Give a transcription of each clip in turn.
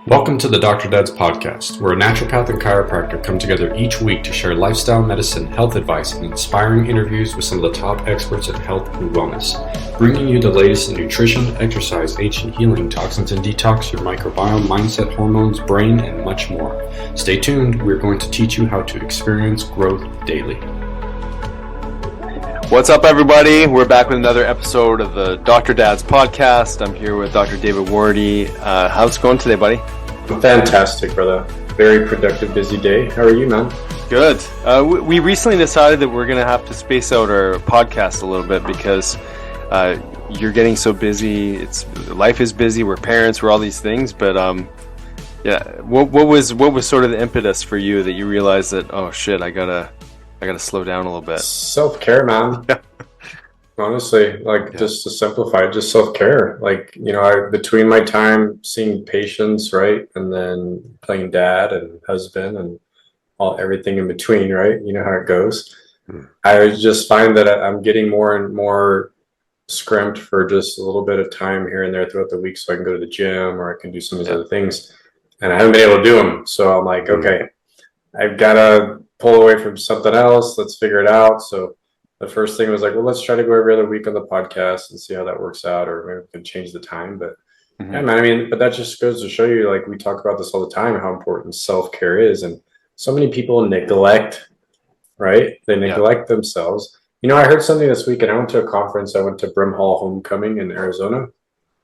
Welcome to the Dr. Dad's podcast, where a naturopath and chiropractor come together each week to share lifestyle medicine, health advice, and inspiring interviews with some of the top experts in health and wellness, bringing you the latest in nutrition, exercise, ancient healing, toxins and detox, your microbiome, mindset, hormones, brain, and much more. Stay tuned. We're going to teach you how to experience growth daily. What's up, everybody? We're back with another episode of the Dr. Dad's podcast. I'm here with Dr. David Wardy. How's it going today, buddy? Fantastic, brother. Very productive, busy day. How are you, man? Good. We recently decided that we're going to have to space out our podcast a little bit because you're getting so busy. Life is busy. We're parents. We're all these things. But yeah, what was sort of the impetus for you that you realized that, oh shit, I gotta slow down a little bit? Self-care, man. Honestly, just to simplify, just self-care. Between my time seeing patients, right, and then playing dad and husband and everything in between, right? You know how it goes. I just find that I'm getting more and more scrimped for just a little bit of time here and there throughout the week, so I can go to the gym or I can do some of these other things, and I haven't been able to do them. So I'm like, okay, I've got to pull away from something else. Let's figure it out. So the first thing was like, well, let's try to go every other week on the podcast and see how that works out, or maybe we can change the time. But yeah, man, but that just goes to show you, like, we talk about this all the time, how important self-care is. And so many people neglect, right? They neglect themselves. You know, I heard something this week, and I went to a conference. I went to Brimhall Homecoming in Arizona.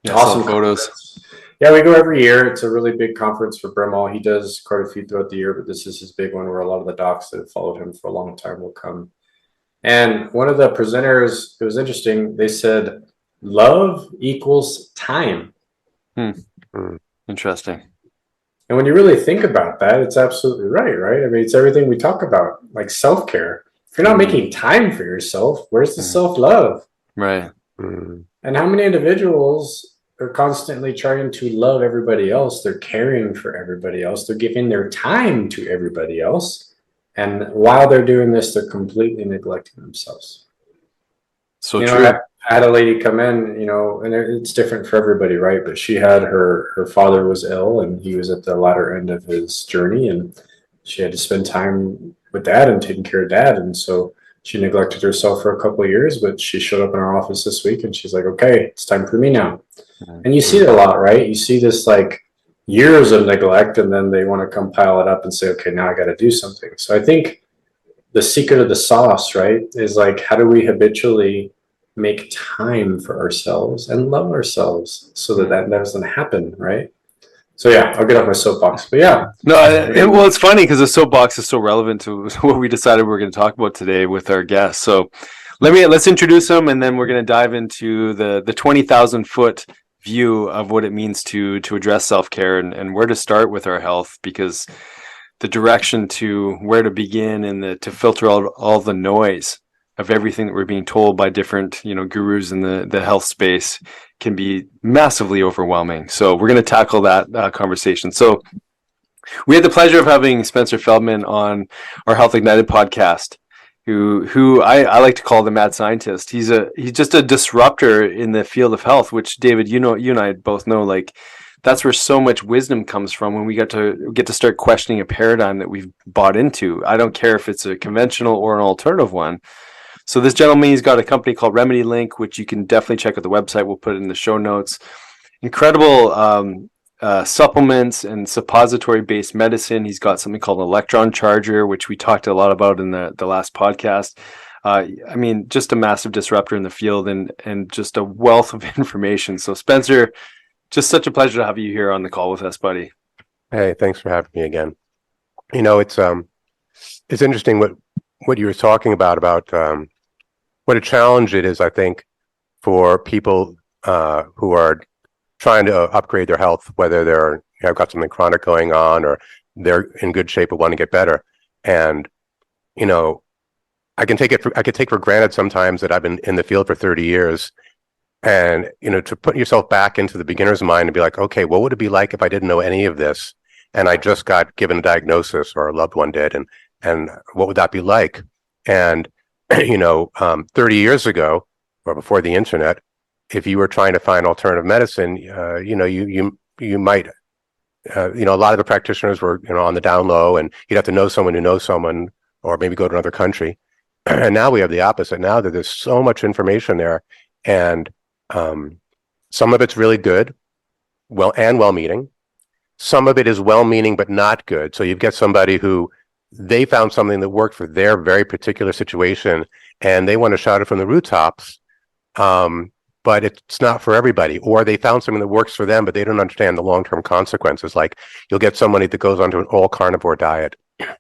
Awesome photos. Conference. Yeah, we go every year. It's a really big conference for Brimhall. He does quite a few throughout the year, but this is his big one where a lot of the docs that have followed him for a long time will come. And one of the presenters, it was interesting, they said, love equals time. Interesting. And when you really think about that, it's absolutely right? I mean, it's everything we talk about, like self-care. If you're not making time for yourself, where's the self-love? Right. And how many individuals are constantly trying to love everybody else? They're caring for everybody else. They're giving their time to everybody else. And while they're doing this, they're completely neglecting themselves. So true. I had a lady come in, and it's different for everybody, right? But she had her father was ill, and he was at the latter end of his journey, and she had to spend time with dad and taking care of dad. And so she neglected herself for a couple of years, but she showed up in our office this week, and she's like, okay, it's time for me now. And you see it a lot, right? You see this like years of neglect, and then they want to come pile it up and say, okay, now I got to do something. So I think the secret of the sauce, right, is like, how do we habitually make time for ourselves and love ourselves so that doesn't happen, right? So yeah, I'll get off my soapbox, but yeah. Well, it's funny because the soapbox is so relevant to what we decided we're going to talk about today with our guests. So let's introduce them, and then we're going to dive into the 20,000 foot view of what it means to address self-care and where to start with our health, because the direction to where to begin and to filter all the noise of everything that we're being told by different gurus in the health space can be massively overwhelming. So we're going to tackle that conversation. So we had the pleasure of having Spencer Feldman on our Health Ignited podcast, who I like to call the mad scientist. He's just a disruptor in the field of health, which, David, you and I both know, like, that's where so much wisdom comes from when we get to start questioning a paradigm that we've bought into. I don't care if it's a conventional or an alternative one. So this gentleman, he's got a company called Remedy Link, which you can definitely check out the website. We'll put it in the show notes. Incredible supplements and suppository-based medicine. He's got something called an electron charger, which we talked a lot about in the last podcast. I mean, just a massive disruptor in the field and just a wealth of information. So Spencer, just such a pleasure to have you here on the call with us, buddy. Hey, thanks for having me again. It's interesting what you were talking about what a challenge it is, I think, for people who are trying to upgrade their health, whether they're got something chronic going on or they're in good shape but want to get better. And I could take for granted sometimes that I've been in the field for 30 years, and to put yourself back into the beginner's mind and be like, okay, what would it be like if I didn't know any of this and I just got given a diagnosis, or a loved one did, and what would that be like? And 30 years ago, or before the internet, if you were trying to find alternative medicine, you might a lot of the practitioners were, on the down low, and you'd have to know someone who knows someone, or maybe go to another country. And now we have the opposite. Now that there's so much information there, and some of it's really good, well-meaning. Some of it is well-meaning but not good. So you get somebody who they found something that worked for their very particular situation, and they want to shout it from the rooftops. But it's not for everybody, or they found something that works for them, but they don't understand the long-term consequences. Like, you'll get somebody that goes onto an all carnivore diet, and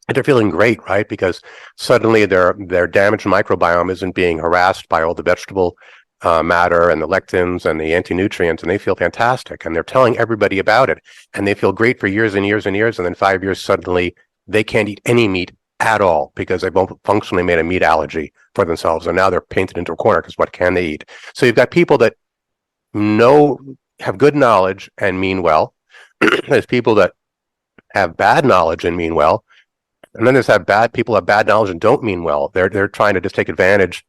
they're feeling great, right? Because suddenly their damaged microbiome isn't being harassed by all the vegetable matter and the lectins and the anti-nutrients, and they feel fantastic, and they're telling everybody about it, and they feel great for years and years and years, and then 5 years suddenly they can't eat any meat at all because they both functionally made a meat allergy for themselves, and now they're painted into a corner because what can they eat? So you've got people that have good knowledge and mean well. There's people that have bad knowledge and mean well, and then there's people have bad knowledge and don't mean well. They're trying to just take advantage.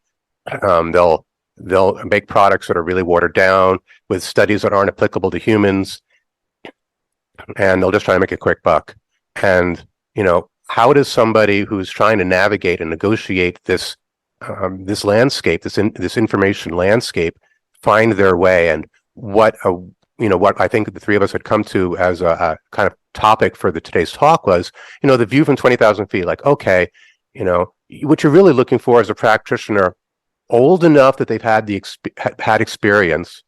They'll make products that are really watered down with studies that aren't applicable to humans, and they'll just try to make a quick buck. And how does somebody who's trying to navigate and negotiate this landscape, this information landscape, find their way? And what I think the three of us had come to as a kind of topic for today's talk was, the view from 20,000 feet. Like, okay, what you're really looking for as a practitioner, old enough that they've had had experience,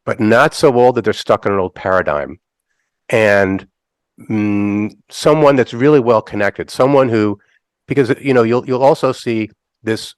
but not so old that they're stuck in an old paradigm, and someone that's really well connected, someone who, because you'll also see this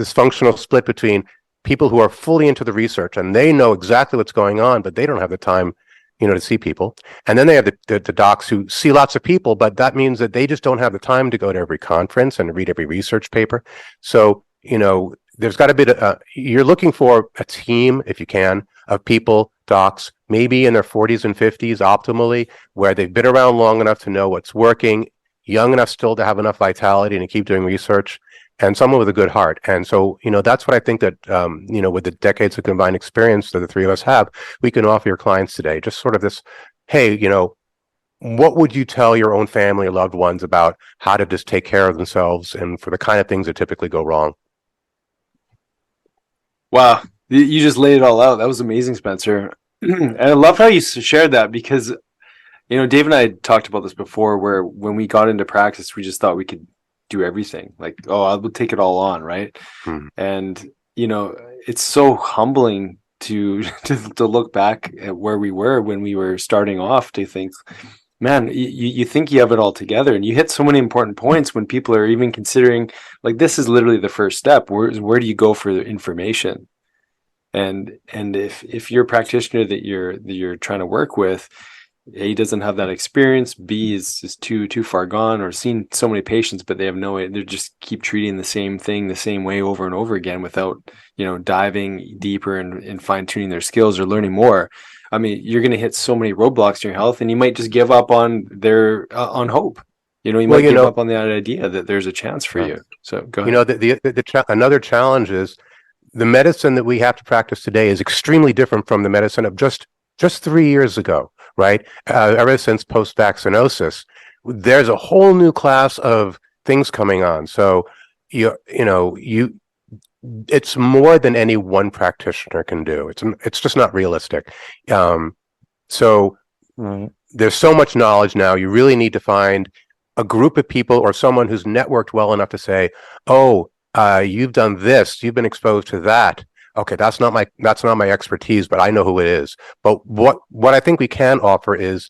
functional split between people who are fully into the research and they know exactly what's going on, but they don't have the time to see people. And then they have the docs who see lots of people, but that means that they just don't have the time to go to every conference and read every research paper. So there's got to be you're looking for a team, if you can, of people, docs, maybe in their 40s and 50s optimally, where they've been around long enough to know what's working, young enough still to have enough vitality and to keep doing research, and someone with a good heart. And so, that's what I think that, with the decades of combined experience that the three of us have, we can offer your clients today. Just sort of this, hey, what would you tell your own family or loved ones about how to just take care of themselves and for the kind of things that typically go wrong? Wow, you just laid it all out. That was amazing, Spencer. And I love how you shared that, because Dave and I had talked about this before, where when we got into practice, we just thought we could do everything. Like, I would take it all on, right? And it's so humbling to look back at where we were when we were starting off, to think, man, you think you have it all together, and you hit so many important points when people are even considering, like, this is literally the first step. Where do you go for the information? And if you're a practitioner that you're trying to work with, A, doesn't have that experience, B, is too far gone, or seen so many patients, but they have no way, they just keep treating the same thing the same way over and over again without diving deeper and fine-tuning their skills or learning more. I mean, you're going to hit so many roadblocks in your health, and you might just give up on on hope. You might give up on the idea that there's a chance for you. So go ahead. Another challenge is the medicine that we have to practice today is extremely different from the medicine of just 3 years ago, right? Ever since post-vaccinosis, there's a whole new class of things coming on. So it's more than any one practitioner can do. It's just not realistic. So there's so much knowledge now. You really need to find a group of people or someone who's networked well enough to say, you've done this, you've been exposed to that. Okay, that's not my expertise, but I know who it is. But what I think we can offer is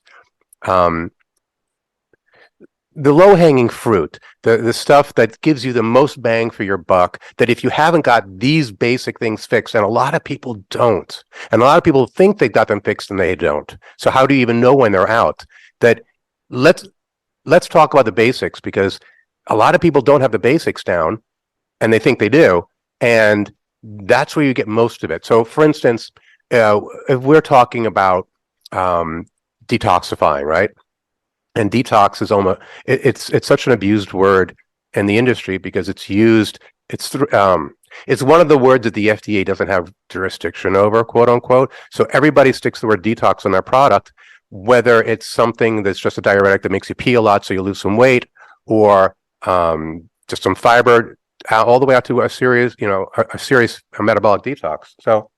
the low-hanging fruit, the stuff that gives you the most bang for your buck, that if you haven't got these basic things fixed, and a lot of people don't, and a lot of people think they've got them fixed and they don't. So how do you even know when they're out? That let's talk about the basics, because a lot of people don't have the basics down, and they think they do, and that's where you get most of it. So, for instance, if we're talking about detoxifying, right? And detox is almost it's such an abused word in the industry because it's one of the words that the FDA doesn't have jurisdiction over, quote unquote. So everybody sticks the word detox on their product, whether it's something that's just a diuretic that makes you pee a lot so you lose some weight, or just some fiber, all the way out to a serious, a serious metabolic detox. So,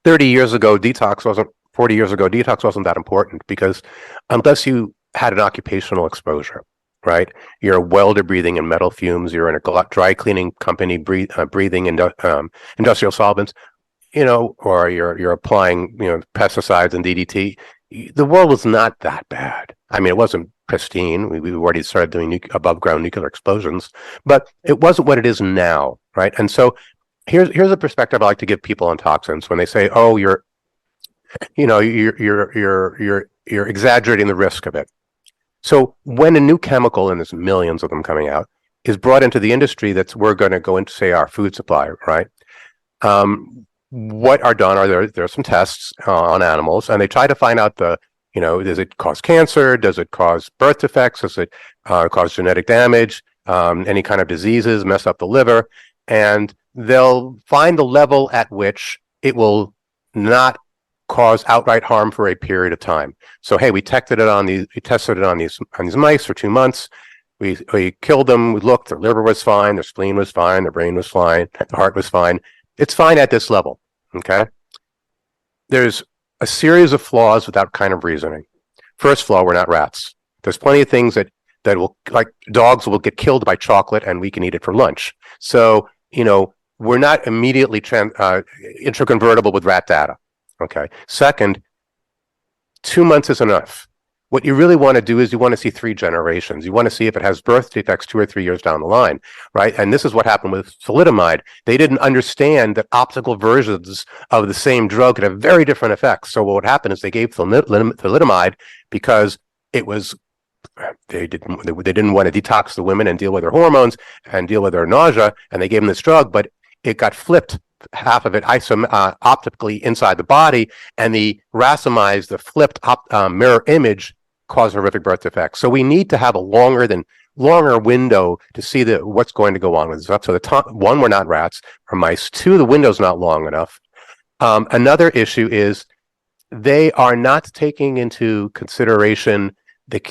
30 years ago, 40 years ago, detox wasn't that important, because unless you had an occupational exposure, right? You're a welder breathing in metal fumes, you're in a dry cleaning company breathing industrial solvents, or you're applying, pesticides and DDT. The world was not that bad. I mean, it wasn't pristine. We already started doing above ground nuclear explosions, but it wasn't what it is now, right? And so here's a perspective I like to give people on toxins when they say, "Oh, you're exaggerating the risk of it." So when a new chemical, and there's millions of them coming out, is brought into the industry, we're going to go into, say, our food supply, right? What are done are there are some tests on animals, and they try to find out does it cause cancer? Does it cause birth defects? Does it cause genetic damage? Any kind of diseases, mess up the liver? And they'll find the level at which it will not cause outright harm for a period of time. So, hey, we tested it on these mice for 2 months. We killed them. We looked. Their liver was fine. Their spleen was fine. Their brain was fine. The heart was fine. It's fine at this level. Okay. There's a series of flaws with that kind of reasoning. First flaw: we're not rats. There's plenty of things that will, like dogs, will get killed by chocolate, and we can eat it for lunch. So, we're not immediately intraconvertible with rat data. Okay. Second, 2 months is enough. What you really want to do is you want to see 3 generations. You want to see if it has birth defects 2 or 3 years down the line, right? And this is what happened with thalidomide. They didn't understand that optical versions of the same drug could have very different effects. So what would happen is they gave thalidomide because it was they didn't want to detox the women and deal with their hormones and deal with their nausea, and they gave them this drug, but it got flipped, half of it optically inside the body, and the racemized, the flipped mirror image caused horrific birth defects. So we need to have a longer window to see what's going to go on with this. So one, we're not rats or mice. 2, the window's not long enough. Another issue is they are not taking into consideration the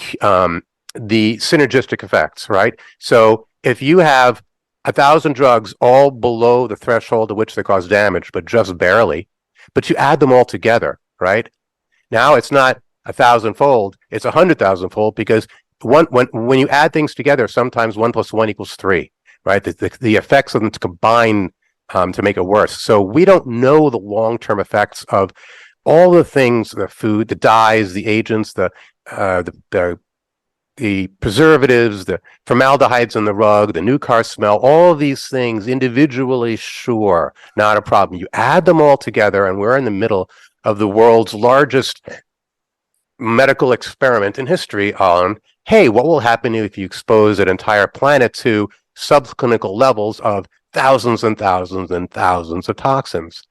synergistic effects, right? So if you have 1,000 drugs all below the threshold at which they cause damage, but just barely, but you add them all together, right? Now it's not 1,000-fold, it's 100,000-fold, because when you add things together, sometimes 1 + 1 = 3, right? The effects of them to combine to make it worse. So we don't know the long-term effects of all the things, the food, the dyes, the agents, the preservatives, the formaldehydes in the rug, the new car smell, all of these things individually, sure, not a problem. You add them all together, and we're in the middle of the world's largest medical experiment in history on, hey, what will happen if you expose an entire planet to subclinical levels of thousands and thousands and thousands of toxins,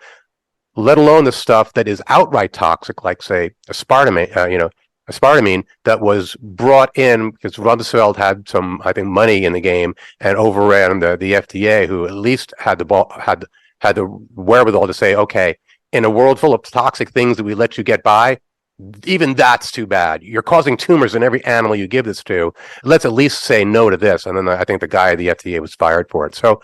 let alone the stuff that is outright toxic, like, say, aspartame that was brought in because Rumsfeld had some, I think, money in the game and overran the FDA, who at least had the wherewithal to say, okay, in a world full of toxic things that we let you get by, even that's too bad. You're causing tumors in every animal you give this to. Let's at least say no to this. And then I think the guy at the FDA was fired for it. So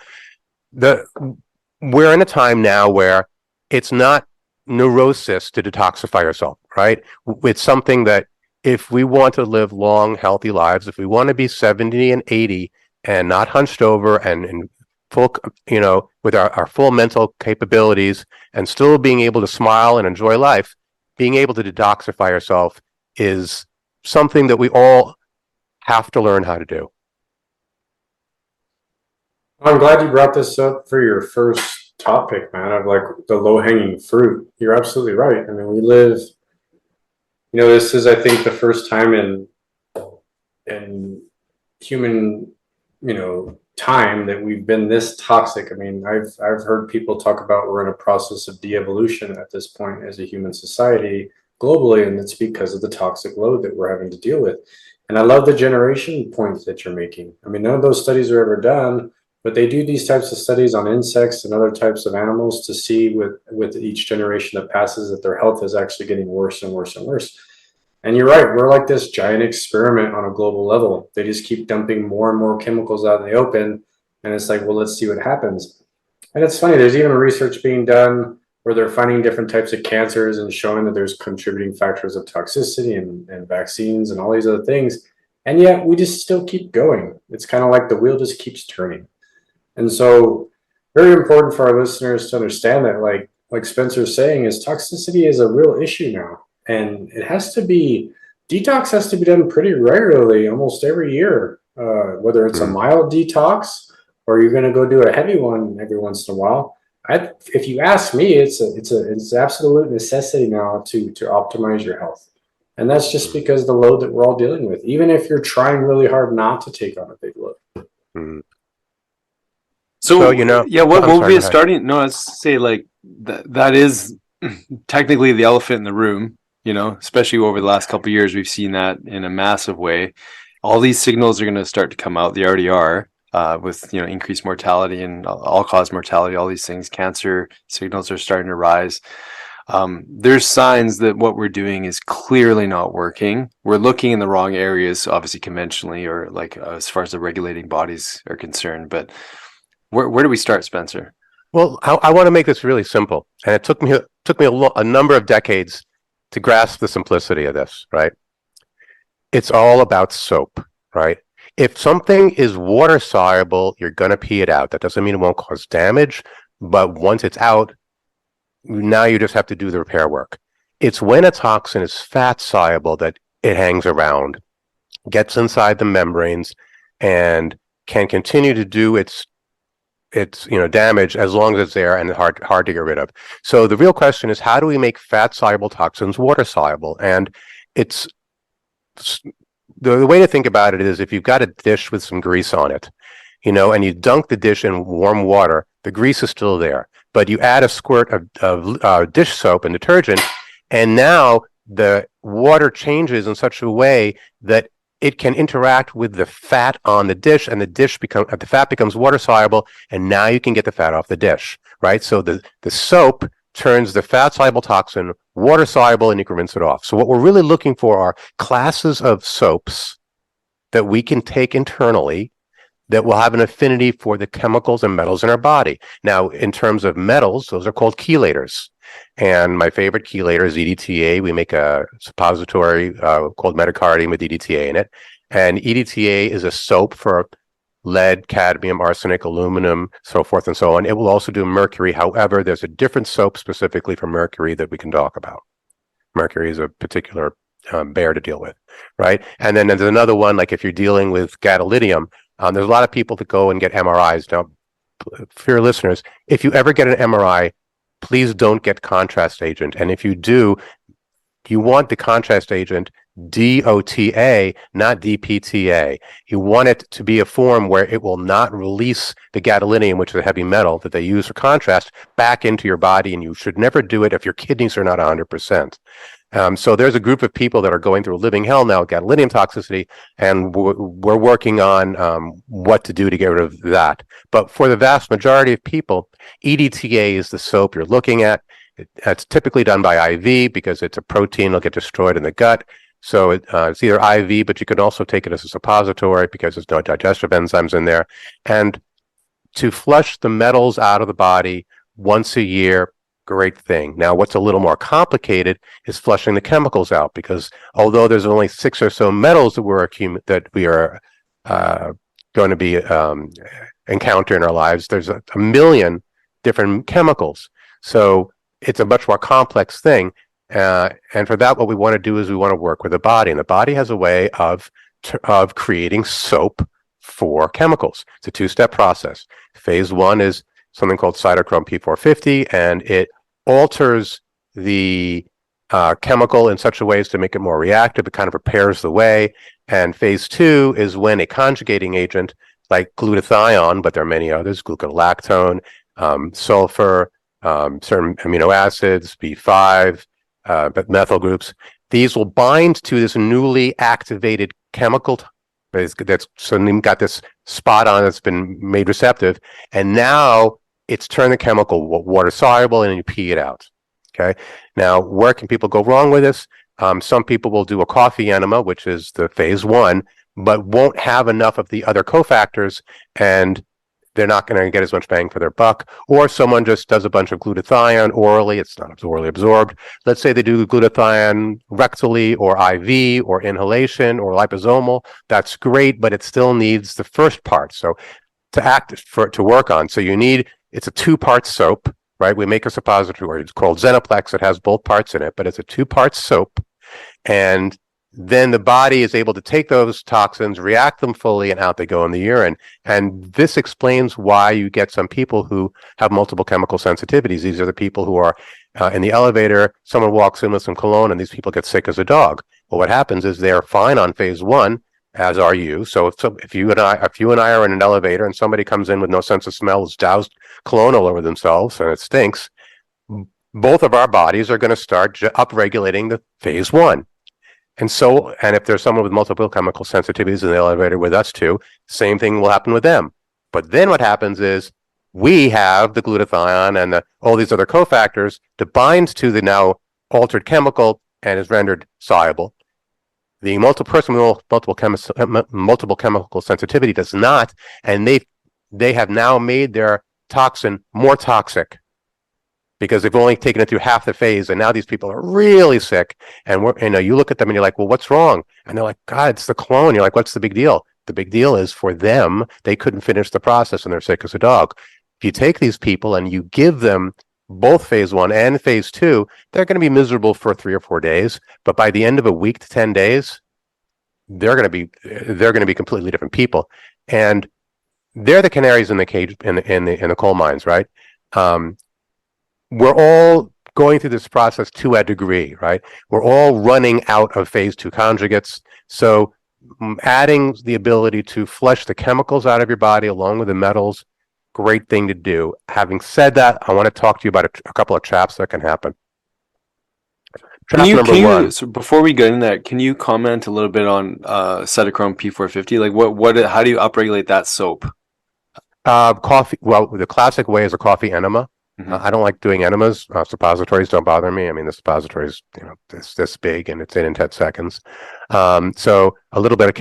we're in a time now where it's not neurosis to detoxify yourself, right? It's something that if we want to live long, healthy lives, if we want to be 70 and 80 and not hunched over and full, with our full mental capabilities and still being able to smile and enjoy life, being able to detoxify yourself is something that we all have to learn how to do. I'm glad you brought this up for your first topic, man, of like the low-hanging fruit. You're absolutely right. I mean, we live, this is, I think, the first time in human, time that we've been this toxic. I mean, I've heard people talk about we're in a process of de-evolution at this point as a human society globally, and it's because of the toxic load that we're having to deal with. And I love the generation points that you're making. I mean, none of those studies are ever done, But they do these types of studies on insects and other types of animals to see with each generation that passes that their health is actually getting worse and worse and worse. And you're right, we're like this giant experiment on a global level. They just keep dumping more and more chemicals out in the open. And it's like, well, let's see what happens. And it's funny, there's even research being done where they're finding different types of cancers and showing that there's contributing factors of toxicity and vaccines and all these other things. And yet we just still keep going. It's kind of like the wheel just keeps turning. And so very important for our listeners to understand that, like Spencer's saying, is toxicity is a real issue now. And it has to be, detox has to be done pretty regularly, almost every year, whether it's a mild detox or you're going to go do a heavy one every once in a while. If you ask me, it's absolute necessity now to optimize your health. And that's just because the load that we're all dealing with, even if you're trying really hard not to take on a big load. Mm. So, yeah, what would be a starting? No, let's say like that is technically the elephant in the room, especially over the last couple of years, we've seen that in a massive way. All these signals are going to start to come out. They already are, with, increased mortality and all-cause mortality, all these things. Cancer signals are starting to rise. There's signs that what we're doing is clearly not working. We're looking in the wrong areas, obviously conventionally, or like as far as the regulating bodies are concerned. But where do we start, Spencer? Well, I want to make this really simple, and it took me a number of decades to grasp the simplicity of this. Right? It's all about soap, right? If something is water soluble, you're going to pee it out. That doesn't mean it won't cause damage, but once it's out, now you just have to do the repair work. It's when a toxin is fat soluble that it hangs around, gets inside the membranes, and can continue to do its damage as long as it's there and hard to get rid of. So the real question is, how do we make fat soluble toxins water soluble? And it's the way to think about it is, if you've got a dish with some grease on it, and you dunk the dish in warm water, the grease is still there. But you add a squirt of dish soap and detergent, and now the water changes in such a way that it can interact with the fat on the dish, and the fat becomes water soluble, and now you can get the fat off the dish, right? So the soap turns the fat soluble toxin water soluble, and you can rinse it off. So what we're really looking for are classes of soaps that we can take internally that will have an affinity for the chemicals and metals in our body. Now, in terms of metals, those are called chelators. And my favorite chelator is EDTA. We make a suppository called metacardium with EDTA in it. And EDTA is a soap for lead, cadmium, arsenic, aluminum, so forth and so on. It will also do mercury. However, there's a different soap specifically for mercury that we can talk about. Mercury is a particular bear to deal with, right? And then there's another one, like if you're dealing with gadolinium, there's a lot of people that go and get MRIs. Now, for your listeners, if you ever get an MRI, please don't get contrast agent. And if you do, you want the contrast agent DOTA, not DPTA. You want it to be a form where it will not release the gadolinium, which is a heavy metal that they use for contrast, back into your body. And you should never do it if your kidneys are not 100%. So there's a group of people that are going through a living hell now with gadolinium toxicity, and we're working on what to do to get rid of that. But for the vast majority of people, EDTA is the soap you're looking at. It's typically done by IV because it's a protein that'll get destroyed in the gut. So it's either IV, but you can also take it as a suppository because there's no digestive enzymes in there. And to flush the metals out of the body once a year, great thing. Now, what's a little more complicated is flushing the chemicals out, because although there's only 6 or so metals that we are going to be encounter in our lives, there's a million different chemicals. So it's a much more complex thing. And for that, what we want to do is we want to work with the body. And the body has a way of creating soap for chemicals. It's a 2-step process. Phase 1 is something called cytochrome P450, and it alters the chemical in such a way as to make it more reactive. It kind of prepares the way. And phase 2 is when a conjugating agent like glutathione, but there are many others, glucolactone, sulfur, certain amino acids, B5, methyl groups, these will bind to this newly activated chemical That's so you've got this spot on that's been made receptive, and now it's turned the chemical water soluble, and you pee it out. Okay. Now, where can people go wrong with this? Some people will do a coffee enema, which is the phase 1, but won't have enough of the other cofactors, and they're not going to get as much bang for their buck. Or someone just does a bunch of glutathione orally. It's not orally absorbed. Let's say they do glutathione rectally or IV or inhalation or liposomal. That's great, but it still needs the first part. So to work on. So it's a 2-part soap, right? We make a suppository. It's called Zenoplex. It has both parts in it, but it's a 2-part soap. And then the body is able to take those toxins, react them fully, and out they go in the urine. And this explains why you get some people who have multiple chemical sensitivities. These are the people who are in the elevator, someone walks in with some cologne, and these people get sick as a dog. Well, what happens is they're fine on phase 1, as are you. So if you and I are in an elevator and somebody comes in with no sense of smell, has doused cologne all over themselves, and it stinks, both of our bodies are going to start upregulating the phase 1. And if there's someone with multiple chemical sensitivities in the elevator with us too, same thing will happen with them. But then what happens is we have the glutathione and all these other cofactors that binds to the now altered chemical and is rendered soluble. The multiple chemical sensitivity does not, and they have now made their toxin more toxic, because they've only taken it through half the phase, and now these people are really sick. And you look at them and you're like, well, what's wrong? And they're like, God, it's the clone. You're like, what's the big deal? The big deal is for them, they couldn't finish the process and they're sick as a dog. If you take these people and you give them both phase 1 and phase 2, they're going to be miserable for 3 or 4 days. But by the end of a week to 10 days, they're going to be completely different people. And they're the canaries in the cage, in the coal mines, right? We're all going through this process to a degree, right? We're all running out of phase 2 conjugates. So adding the ability to flush the chemicals out of your body along with the metals, great thing to do. Having said that, I want to talk to you about a couple of traps that can happen. Trap number 1. So before we get into that, can you comment a little bit on Cytochrome P450? Like how do you upregulate that soap? Coffee. Well, the classic way is a coffee enema. Mm-hmm. I don't like doing enemas. Suppositories don't bother me. I mean, the suppository is, this big, and it's in 10 seconds. So a little bit of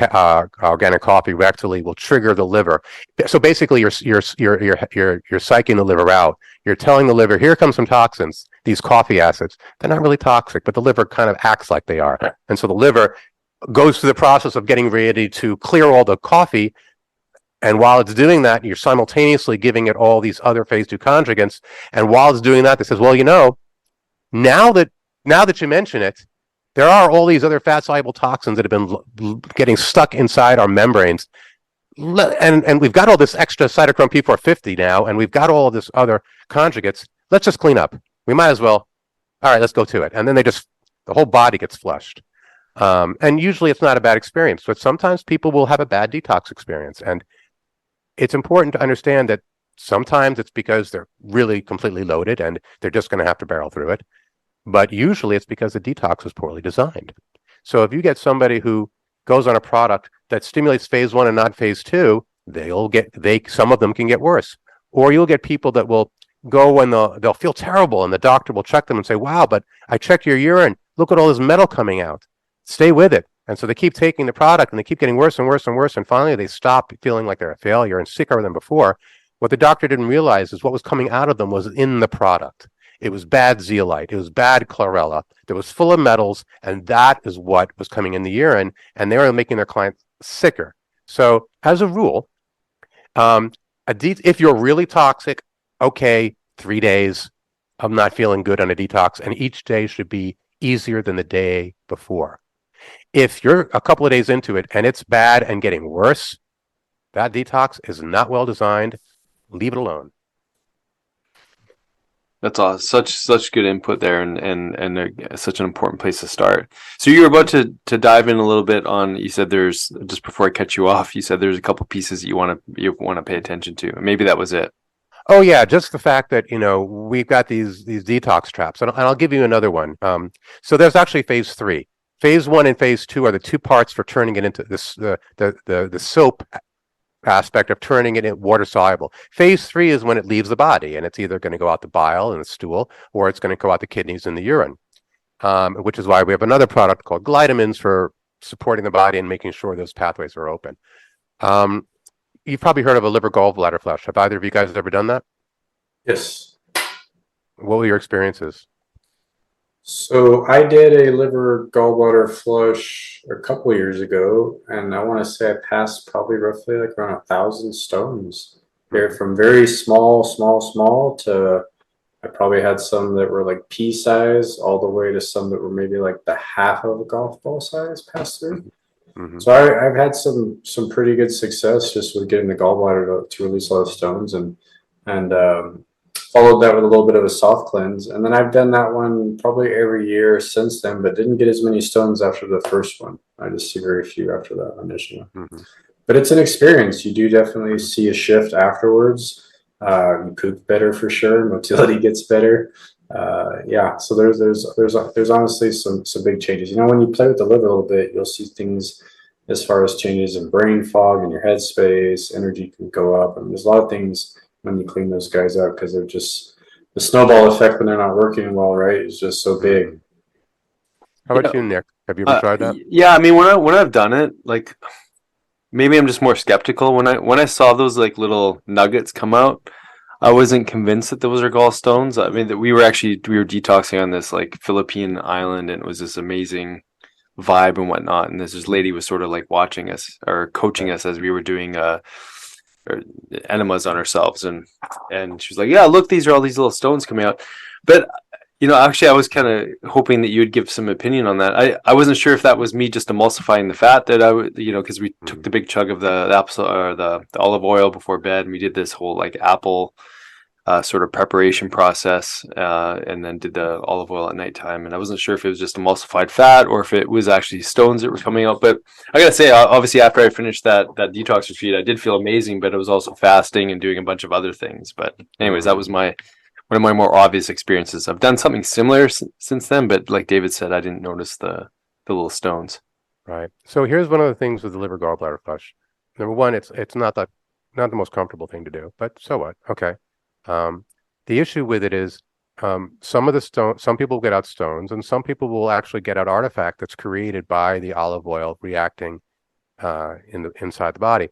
organic coffee rectally will trigger the liver. So basically, you're psyching the liver out. You're telling the liver, here comes some toxins. These coffee acids, they're not really toxic, but the liver kind of acts like they are. And so the liver goes through the process of getting ready to clear all the coffee. And while it's doing that, you're simultaneously giving it all these other phase 2 conjugates. And while it's doing that, it says, well, now that you mention it, there are all these other fat-soluble toxins that have been getting stuck inside our membranes. And we've got all this extra cytochrome P450 now, and we've got all of this other conjugates. Let's just clean up. We might as well. All right, let's go to it. And then the whole body gets flushed. And usually it's not a bad experience, but sometimes people will have a bad detox experience. And it's important to understand that sometimes it's because they're really completely loaded and they're just going to have to barrel through it. But usually it's because the detox is poorly designed. So if you get somebody who goes on a product that stimulates phase 1 and not phase 2, some of them can get worse. Or you'll get people that will go and they'll feel terrible, and the doctor will check them and say, wow, but I checked your urine. Look at all this metal coming out. Stay with it. And so they keep taking the product and they keep getting worse and worse and worse. And finally they stop feeling like they're a failure and sicker than before. What the doctor didn't realize is what was coming out of them was in the product. It was bad zeolite. It was bad chlorella. It was full of metals. And that is what was coming in the urine. And they were making their clients sicker. So as a rule, if you're really toxic, okay, 3 days of not feeling good on a detox. And each day should be easier than the day before. If you're a couple of days into it and it's bad and getting worse, that detox is not well designed. Leave it alone. That's awesome. Such good input there, and such an important place to start. So you're about to dive in a little bit on. You said there's, just before I cut you off, you said there's a couple pieces that you want to pay attention to. Maybe that was it. Oh yeah, just the fact that we've got these detox traps, and I'll give you another one. So there's actually phase 3. phase one and phase two are the two parts for turning it into this the soap aspect of turning it in water soluble. Phase three is when it leaves the body, and it's either going to go out the bile and the stool, or it's going to go out the kidneys and the urine. Which is why we have another product called glytamins for supporting the body and making sure those pathways are open. You've probably heard of a liver gallbladder flush. Have either of you guys ever done that? Yes. What were your experiences? So I did a liver gallbladder flush a couple years ago, and I want to say I passed probably roughly like around 1,000 stones. They're from very small to I probably had some that were like pea size, all the way to some that were maybe like the half of a golf ball size pass through. Mm-hmm. So I've had some pretty good success just with getting the gallbladder to release all the stones, and followed that with a little bit of a soft cleanse. And then I've done that one probably every year since then, but didn't get as many stones after the first one. I just see very few after that initial one. Mm-hmm. But it's an experience. You do definitely see a shift afterwards. You poop better for sure. Motility gets better. Yeah. So there's honestly some big changes. You know, when you play with the liver a little bit, you'll see things as far as changes in brain fog and your headspace. Energy can go up, and there's a lot of things when you clean those guys out, because they're just the snowball effect when they're not working well, right? Is just so big. How about you, Nick? Have you ever tried that? Yeah, I mean, when I've done it, like maybe I'm just more skeptical. When I saw those like little nuggets come out, I wasn't convinced that those are gallstones. I mean, that we were detoxing on this like Philippine island, and it was this amazing vibe and whatnot. And this lady was sort of like watching us or coaching us as we were doing enemas on ourselves, and she was like, yeah, look, these are all these little stones coming out. But you know, actually I was kind of hoping that you would give some opinion on that. I wasn't sure if that was me just emulsifying the fat that I would, you know, because we took the big chug of the apple or the olive oil before bed, and we did this whole like apple sort of preparation process, and then did the olive oil at nighttime. And I wasn't sure if it was just emulsified fat or if it was actually stones that were coming out. But I gotta say, obviously, after I finished that detox retreat, I did feel amazing. But it was also fasting and doing a bunch of other things. But anyways, that was one of my more obvious experiences. I've done something similar since then, but like David said, I didn't notice the little stones. Right. So here's one of the things with the liver gallbladder flush. Number one, it's not the most comfortable thing to do, but so what? Okay. The issue with it is some people get out stones, and some people will actually get out artifact that's created by the olive oil reacting inside the body.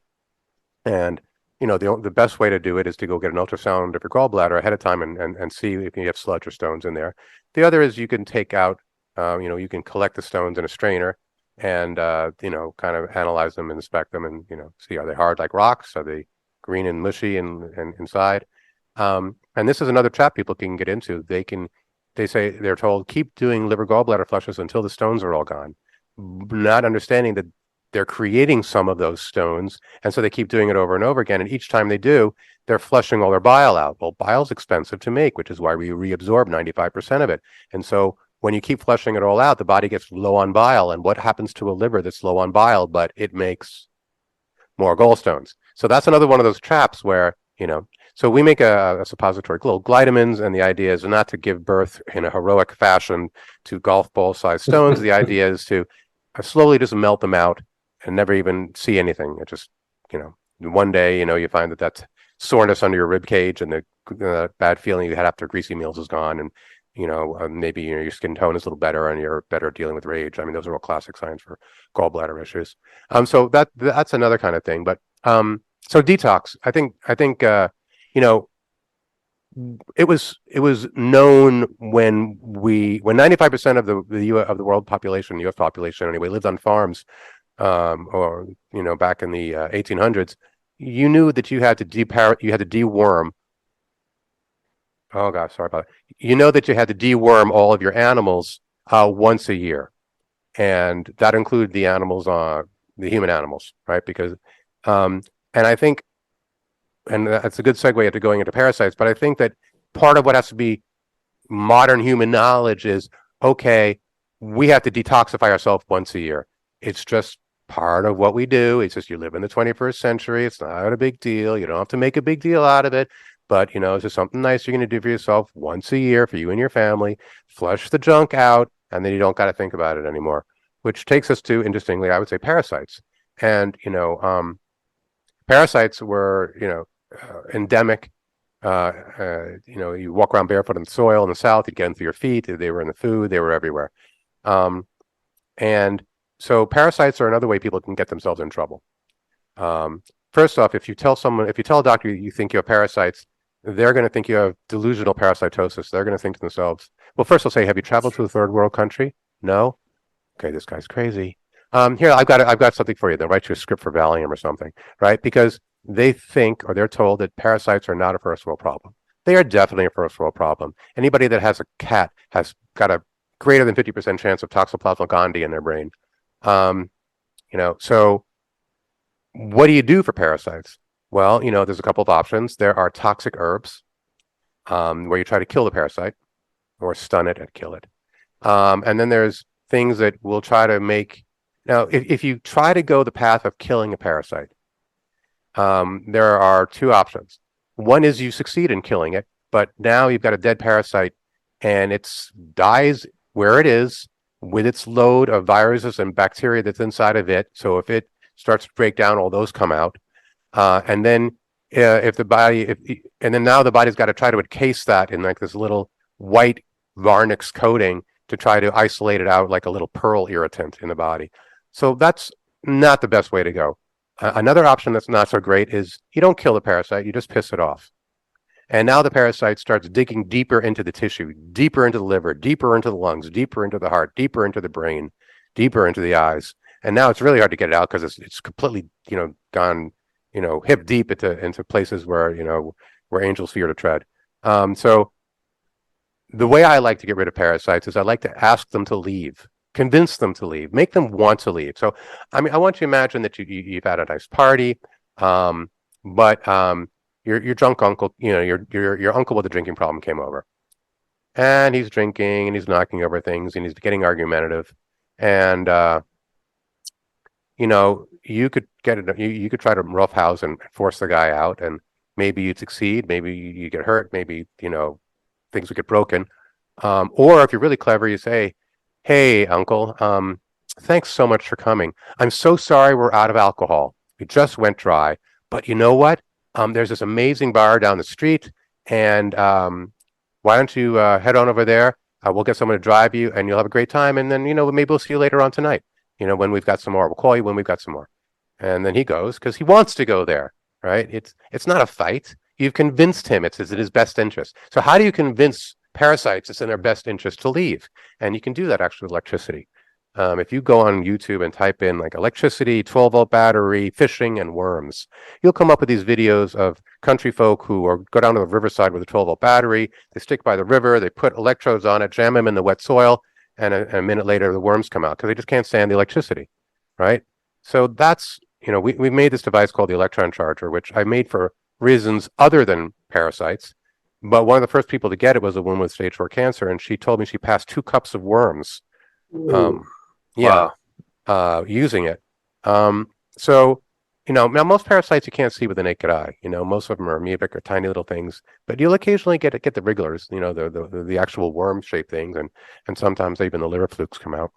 And you know, the best way to do it is to go get an ultrasound of your gallbladder ahead of time and see if you have sludge or stones in there. The other is you can take out, you can collect the stones in a strainer and kind of analyze them and inspect them, and see, are they hard like rocks? Are they green and mushy and inside? And this is another trap people can get into. They're told, keep doing liver gallbladder flushes until the stones are all gone, not understanding that they're creating some of those stones. And so they keep doing it over and over again. And each time they do, they're flushing all their bile out. Well, bile's expensive to make, which is why we reabsorb 95% of it. And so when you keep flushing it all out, the body gets low on bile. And what happens to a liver that's low on bile, but it makes more gallstones? So that's another one of those traps where, so we make a suppository called glytamins, and the idea is not to give birth in a heroic fashion to golf ball sized stones. The idea is to slowly just melt them out and never even see anything. It just, one day, you find that soreness under your rib cage and the bad feeling you had after greasy meals is gone, and maybe your skin tone is a little better and you're better at dealing with rage. I mean, those are all classic signs for gallbladder issues. So that's another kind of thing. But so detox, I think it was known when 95% of the world population, U.S. population anyway, lived on farms, or back in the 1800s. You knew that you had to deworm. Oh gosh, sorry about that. You know that you had to deworm all of your animals once a year, and that included the animals, the human animals, right? Because and I think, and that's a good segue into going into parasites, but I think that part of what has to be modern human knowledge is, okay, we have to detoxify ourselves once a year. It's just part of what we do. It's just, you live in the 21st century. It's not a big deal. You don't have to make a big deal out of it. But, it's just something nice you're going to do for yourself once a year for you and your family. Flush the junk out, and then you don't got to think about it anymore. which takes us to, interestingly, I would say parasites. And, parasites were, endemic. You walk around barefoot in the soil in the South, you'd get them through your feet. They were in the food. They were everywhere. And so parasites are another way people can get themselves in trouble. First off, if you tell a doctor you think you have parasites, they're going to think you have delusional parasitosis. They're going to think to themselves, well, first they'll say, have you traveled to a third world country? No. Okay, this guy's crazy. Here, I've got something for you. They'll write you a script for Valium or something, right? Because they think, or they're told, that parasites are not a first world problem. They are definitely a first world problem. Anybody that has a cat has got a greater than 50% chance of Toxoplasma gondii in their brain. So what do you do for parasites? Well, there's a couple of options. There are toxic herbs, where you try to kill the parasite or stun it and kill it. And then there's things that will try to make. Now, if you try to go the path of killing a parasite, there are two options. One is you succeed in killing it, but now you've got a dead parasite and it dies where it is with its load of viruses and bacteria that's inside of it. So if it starts to break down, all those come out. And then now the body's got to try to encase that in like this little white varnix coating to try to isolate it out like a little pearl irritant in the body. So that's not the best way to go. Another option that's not so great is you don't kill the parasite, you just piss it off. And now the parasite starts digging deeper into the tissue, deeper into the liver, deeper into the lungs, deeper into the heart, deeper into the brain, deeper into the eyes. And now it's really hard to get it out because it's completely, gone, hip deep into places where angels fear to tread. So the way I like to get rid of parasites is I like to ask them to leave. Convince them to leave, make them want to leave. So, I want you to imagine that you've had a nice party, but your drunk uncle, your uncle with a drinking problem came over, and he's drinking and he's knocking over things and he's getting argumentative, and you could you could try to roughhouse and force the guy out, and maybe you'd succeed, maybe you get hurt, maybe things would get broken, or if you're really clever, you say, hey, uncle, thanks so much for coming. I'm so sorry we're out of alcohol. We just went dry. But you know what? There's this amazing bar down the street, and why don't you head on over there? We'll get someone to drive you, and you'll have a great time. And then, maybe we'll see you later on tonight, when we've got some more. We'll call you when we've got some more. And then he goes because he wants to go there, right? It's not a fight. You've convinced him it's in his best interest. So how do you convince parasites it's in their best interest to leave? And you can do that actually with electricity. If you go on YouTube and type in like electricity, 12-volt battery, fishing, and worms, you'll come up with these videos of country folk who go down to the riverside with a 12-volt battery. They stick by the river, they put electrodes on it, jam them in the wet soil, and a minute later the worms come out because they just can't stand the electricity, right? So that's, we've made this device called the electron charger, which I made for reasons other than parasites. But one of the first people to get it was a woman with stage 4 cancer, and she told me she passed 2 cups of worms. Using it. So, now most parasites you can't see with the naked eye. Most of them are amoebic or tiny little things, but you'll occasionally get the wrigglers, the actual worm-shaped things, and sometimes even the liver flukes come out.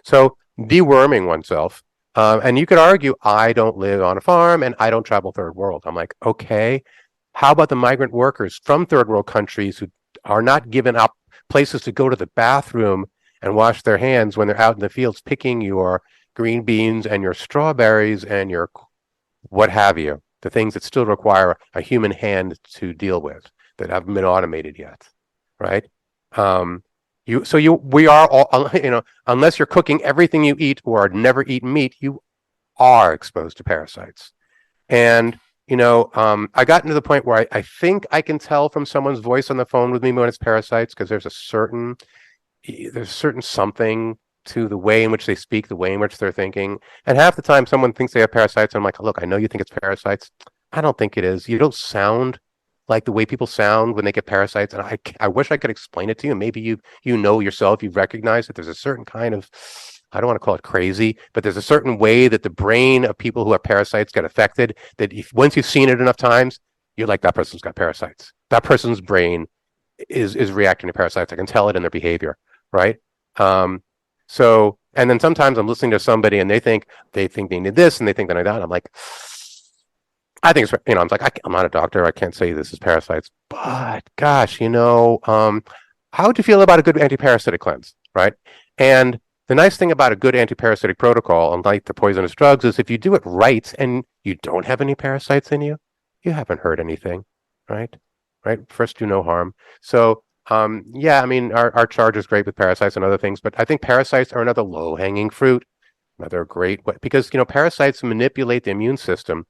So deworming oneself. And you could argue, I don't live on a farm and I don't travel third world. I'm like, okay. How about the migrant workers from third world countries who are not given up places to go to the bathroom and wash their hands when they're out in the fields picking your green beans and your strawberries and your what have you, the things that still require a human hand to deal with that haven't been automated yet, right? We are all, unless you're cooking everything you eat or never eat meat, you are exposed to parasites. And I got into the point where I think I can tell from someone's voice on the phone with me when it's parasites, because there's a certain something to the way in which they speak, the way in which they're thinking. And half the time someone thinks they have parasites, and I'm like, look, I know you think it's parasites. I don't think it is. You don't sound like the way people sound when they get parasites. And I wish I could explain it to you. Maybe you know yourself, you've recognized that there's a certain kind of, I don't want to call it crazy, but there's a certain way that the brain of people who have parasites get affected, that once you've seen it enough times, you're like, that person's got parasites. That person's brain is reacting to parasites. I can tell it in their behavior, right? So And then sometimes I'm listening to somebody and they think they need this and they think that I don't. I'm like, I think it's, I'm like, I'm not a doctor. I can't say this is parasites, but gosh, how would you feel about a good anti-parasitic cleanse, right? And the nice thing about a good anti-parasitic protocol, unlike the poisonous drugs, is if you do it right and you don't have any parasites in you, you haven't hurt anything, right? Right? First, do no harm. So, yeah, I mean, our charge is great with parasites and other things, but I think parasites are another low-hanging fruit, another great way, because, parasites manipulate the immune system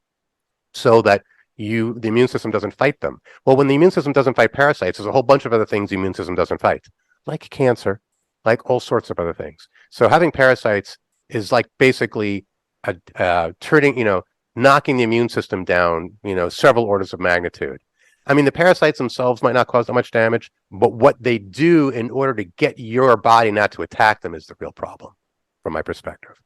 so that the immune system doesn't fight them. Well, when the immune system doesn't fight parasites, there's a whole bunch of other things the immune system doesn't fight, like cancer, like all sorts of other things. So having parasites is like basically turning, knocking the immune system down, several orders of magnitude. I mean, the parasites themselves might not cause that much damage, but what they do in order to get your body not to attack them is the real problem, from my perspective.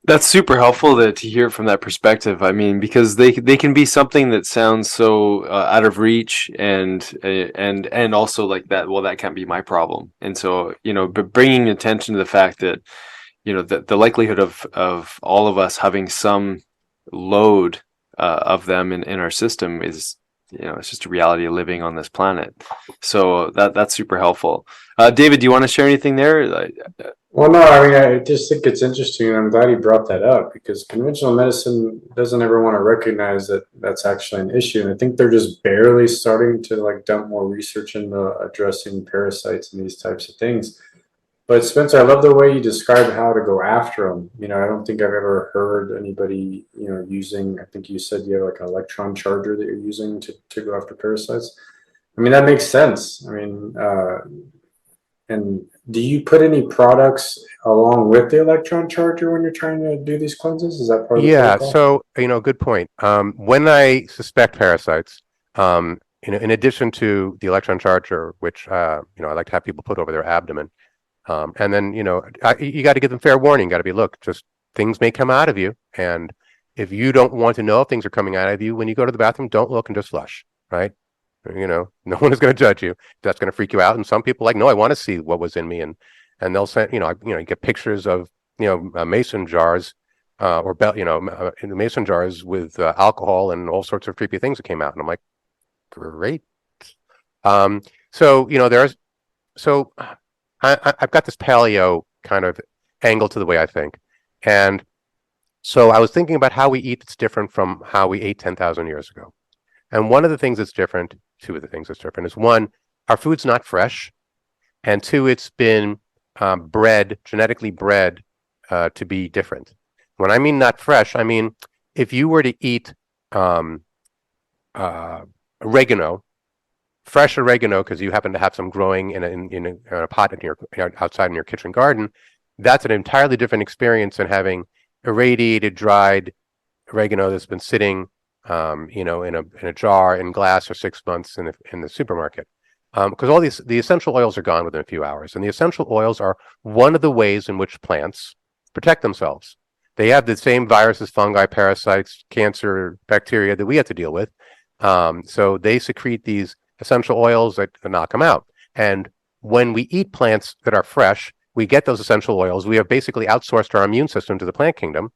That's super helpful to hear from that perspective. I mean, because they can be something that sounds so out of reach, and also like that. Well, that can't be my problem. And so, but bringing attention to the fact that the likelihood of all of us having some load of them in our system is, it's just a reality of living on this planet. So that's super helpful. David, do you want to share anything there? Well, no, I mean, I just think it's interesting, and I'm glad you brought that up, because conventional medicine doesn't ever want to recognize that that's actually an issue. And I think they're just barely starting to like dump more research into addressing parasites and these types of things. But Spencer, I love the way you describe how to go after them. I don't think I've ever heard anybody, using, I think you said you have like an electron charger that you're using to go after parasites. I mean, that makes sense. I mean, and do you put any products along with the electron charger when you're trying to do these cleanses? Is that part of the protocol? So, good point. When I suspect parasites, in addition to the electron charger, which, I like to have people put over their abdomen, and then, you got to give them fair warning. Got to be, look, just things may come out of you. And if you don't want to know if things are coming out of you, when you go to the bathroom, don't look and just flush, right? No one is going to judge you. That's going to freak you out. And some people no, I want to see what was in me. And they'll send, you get pictures of, mason jars, or in the mason jars with alcohol and all sorts of creepy things that came out. And I'm like, great. So I've got this paleo kind of angle to the way I think. And so I was thinking about how we eat that's different from how we ate 10,000 years ago. And one of the things that's different, two of the things that's different, is one, our food's not fresh. And two, it's been genetically bred to be different. When I mean not fresh, I mean, if you were to eat oregano, fresh oregano, because you happen to have some growing in a pot outside in your kitchen garden, that's an entirely different experience than having irradiated, dried oregano that's been sitting, in a jar in glass for 6 months in the supermarket. Because all the essential oils are gone within a few hours, and the essential oils are one of the ways in which plants protect themselves. They have the same viruses, fungi, parasites, cancer, bacteria that we have to deal with. So they secrete these essential oils that knock them out. And when we eat plants that are fresh, we get those essential oils. We have basically outsourced our immune system to the plant kingdom,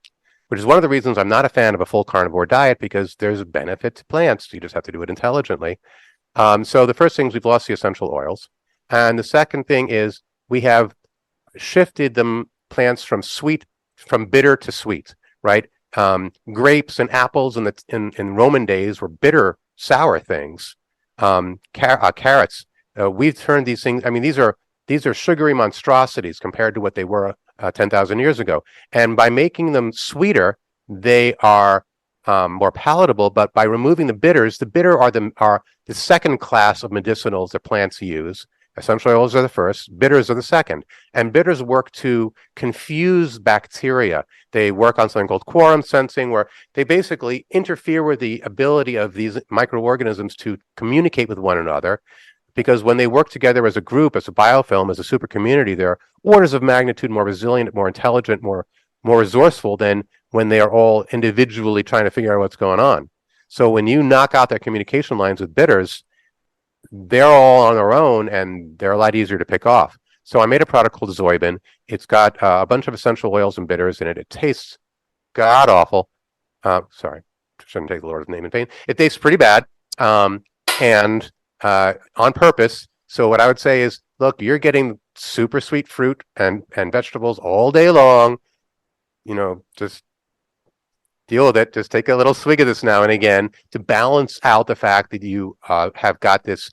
which is one of the reasons I'm not a fan of a full carnivore diet, because there's a benefit to plants. You just have to do it intelligently. So the first thing is we've lost the essential oils. And the second thing is we have shifted the plants from bitter to sweet, right? Grapes and apples in Roman days were bitter, sour things. Carrots, we've turned these things. I mean, these are sugary monstrosities compared to what they were 10,000 years ago. And by making them sweeter, they are more palatable. But by removing the bitters, the bitter are the second class of medicinals that plants use. Essential oils are the first, bitters are the second. And bitters work to confuse bacteria. They work on something called quorum sensing, where they basically interfere with the ability of these microorganisms to communicate with one another. Because when they work together as a group, as a biofilm, as a super community, they're orders of magnitude more resilient, more intelligent, more resourceful than when they are all individually trying to figure out what's going on. So when you knock out their communication lines with bitters, they're all on their own and they're a lot easier to pick off. So I made a product called Zoibin. It's got a bunch of essential oils and bitters in it. It tastes god awful. Sorry, shouldn't take the Lord's name in vain. It tastes pretty bad, and on purpose. So what I would say is, look, you're getting super sweet fruit and vegetables all day long. Just deal with it. Just take a little swig of this now and again to balance out the fact that you have got this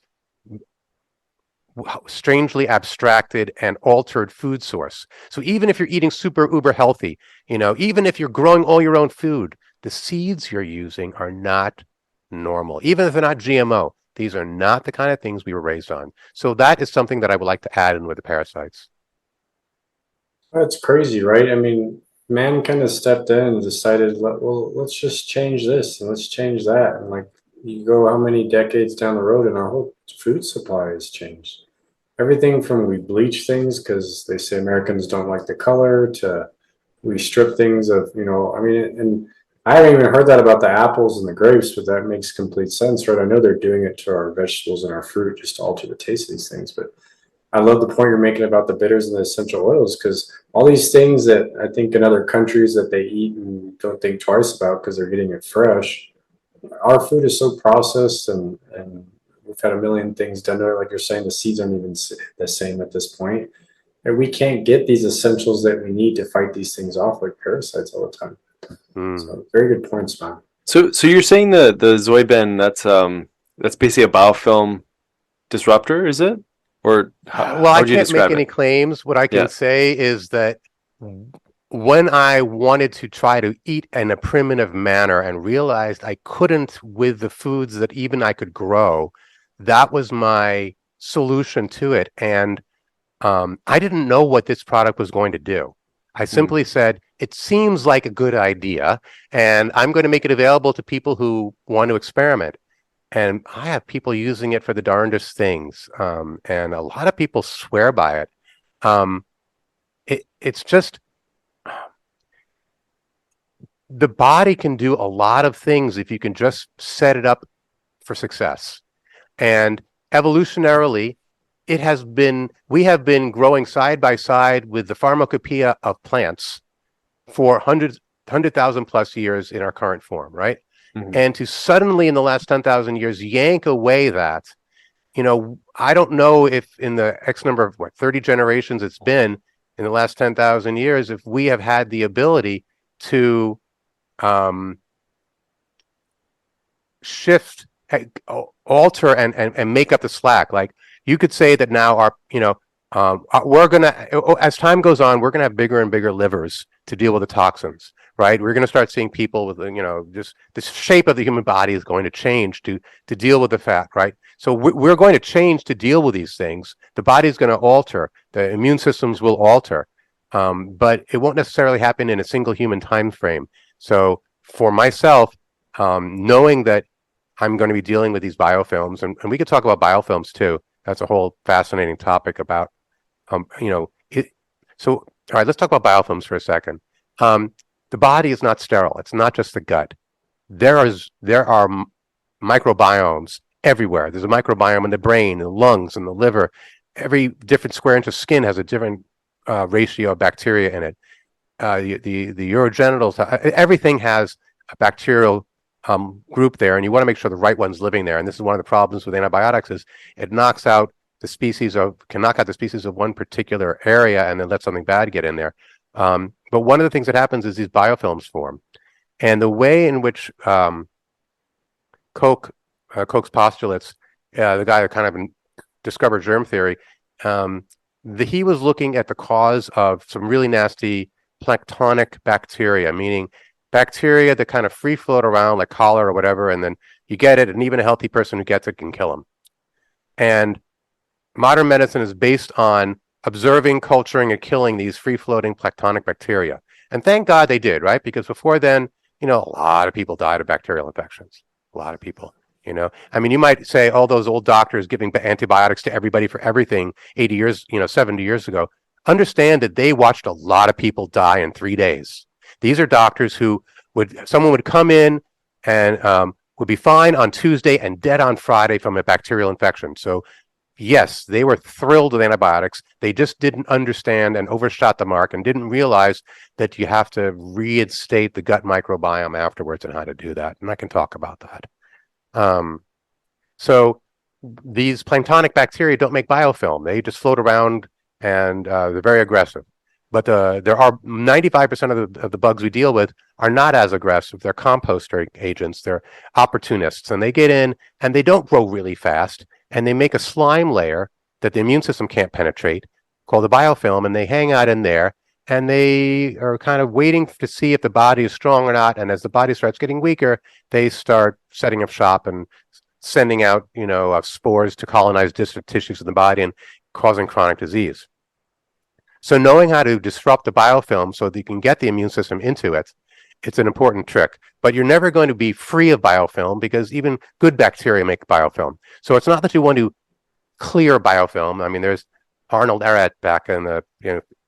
strangely abstracted and altered food source. So even if you're eating super uber healthy, even if you're growing all your own food, the seeds you're using are not normal. Even if they're not GMO, these are not the kind of things we were raised on. So that is something that I would like to add in with the parasites. That's crazy, right? I mean, man kind of stepped in and decided, well, let's just change this and let's change that. And like, you go how many decades down the road and our whole food supply has changed. Everything from we bleach things because they say Americans don't like the color to we strip things of, and I haven't even heard that about the apples and the grapes, but that makes complete sense, right? I know they're doing it to our vegetables and our fruit just to alter the taste of these things, but I love the point you're making about the bitters and the essential oils, because all these things that I think in other countries that they eat and don't think twice about because they're getting it fresh, our food is so processed and we've had a million things done to it. Like you're saying, the seeds aren't even the same at this point. And we can't get these essentials that we need to fight these things off like parasites all the time. So very good points, man. So you're saying the Zoibin, that's basically a biofilm disruptor, is it? Or well, I can't make any claims. What I can say is that when I wanted to try to eat in a primitive manner and realized I couldn't with the foods that even I could grow, that was my solution to it. And I didn't know what this product was going to do. I simply said, it seems like a good idea, and I'm going to make it available to people who want to experiment. And I have people using it for the darndest things. And a lot of people swear by it. It's just, the body can do a lot of things if you can just set it up for success. And evolutionarily, we have been growing side by side with the pharmacopoeia of plants for 100,000 plus years in our current form, right? Mm-hmm. And to suddenly in the last 10,000 years yank away that, I don't know if in the X number of 30 generations it's been in the last 10,000 years, if we have had the ability to shift, alter and make up the slack. Like you could say that now we're going to, as time goes on, we're going to have bigger and bigger livers to deal with the toxins, right? We're going to start seeing people with, just the shape of the human body is going to change to deal with the fat, right? So we're going to change to deal with these things. The body's going to alter, the immune systems will alter, but it won't necessarily happen in a single human time frame. So for myself, knowing that I'm going to be dealing with these biofilms, and we could talk about biofilms too. That's a whole fascinating topic about, So, all right, let's talk about biofilms for a second. The body is not sterile. It's not just the gut. There are microbiomes everywhere. There's a microbiome in the brain, in the lungs, in the liver. Every different square inch of skin has a different ratio of bacteria in it. The urogenitals, everything has a bacterial group there, and you want to make sure the right one's living there. And this is one of the problems with antibiotics: is it can knock out the species of one particular area and then let something bad get in there. But one of the things that happens is these biofilms form, and the way in which Koch's postulates, the guy that kind of discovered germ theory, he was looking at the cause of some really nasty planktonic bacteria, meaning bacteria that kind of free float around like cholera or whatever, and then you get it, and even a healthy person who gets it can kill them. And modern medicine is based on observing, culturing, and killing these free-floating planktonic bacteria. And thank God they did, right? Because before then, a lot of people died of bacterial infections. A lot of people, I mean, you might say all those old doctors giving antibiotics to everybody for everything 80 years, 70 years ago. Understand that they watched a lot of people die in 3 days. These are doctors who someone would come in and would be fine on Tuesday and dead on Friday from a bacterial infection. So yes, they were thrilled with antibiotics. They just didn't understand and overshot the mark and didn't realize that you have to reinstate the gut microbiome afterwards and how to do that. And I can talk about that. So these planktonic bacteria don't make biofilm. They just float around and they're very aggressive. But there are 95% of the bugs we deal with are not as aggressive. They're composter agents. They're opportunists, and they get in and they don't grow really fast, and they make a slime layer that the immune system can't penetrate, called the biofilm, and they hang out in there, and they are kind of waiting to see if the body is strong or not. And as the body starts getting weaker, they start setting up shop and sending out, spores to colonize distant tissues of the body and causing chronic disease. So knowing how to disrupt the biofilm so that you can get the immune system into it, it's an important trick. But you're never going to be free of biofilm because even good bacteria make biofilm. So it's not that you want to clear biofilm. I mean, there's Arnold Ehret back in the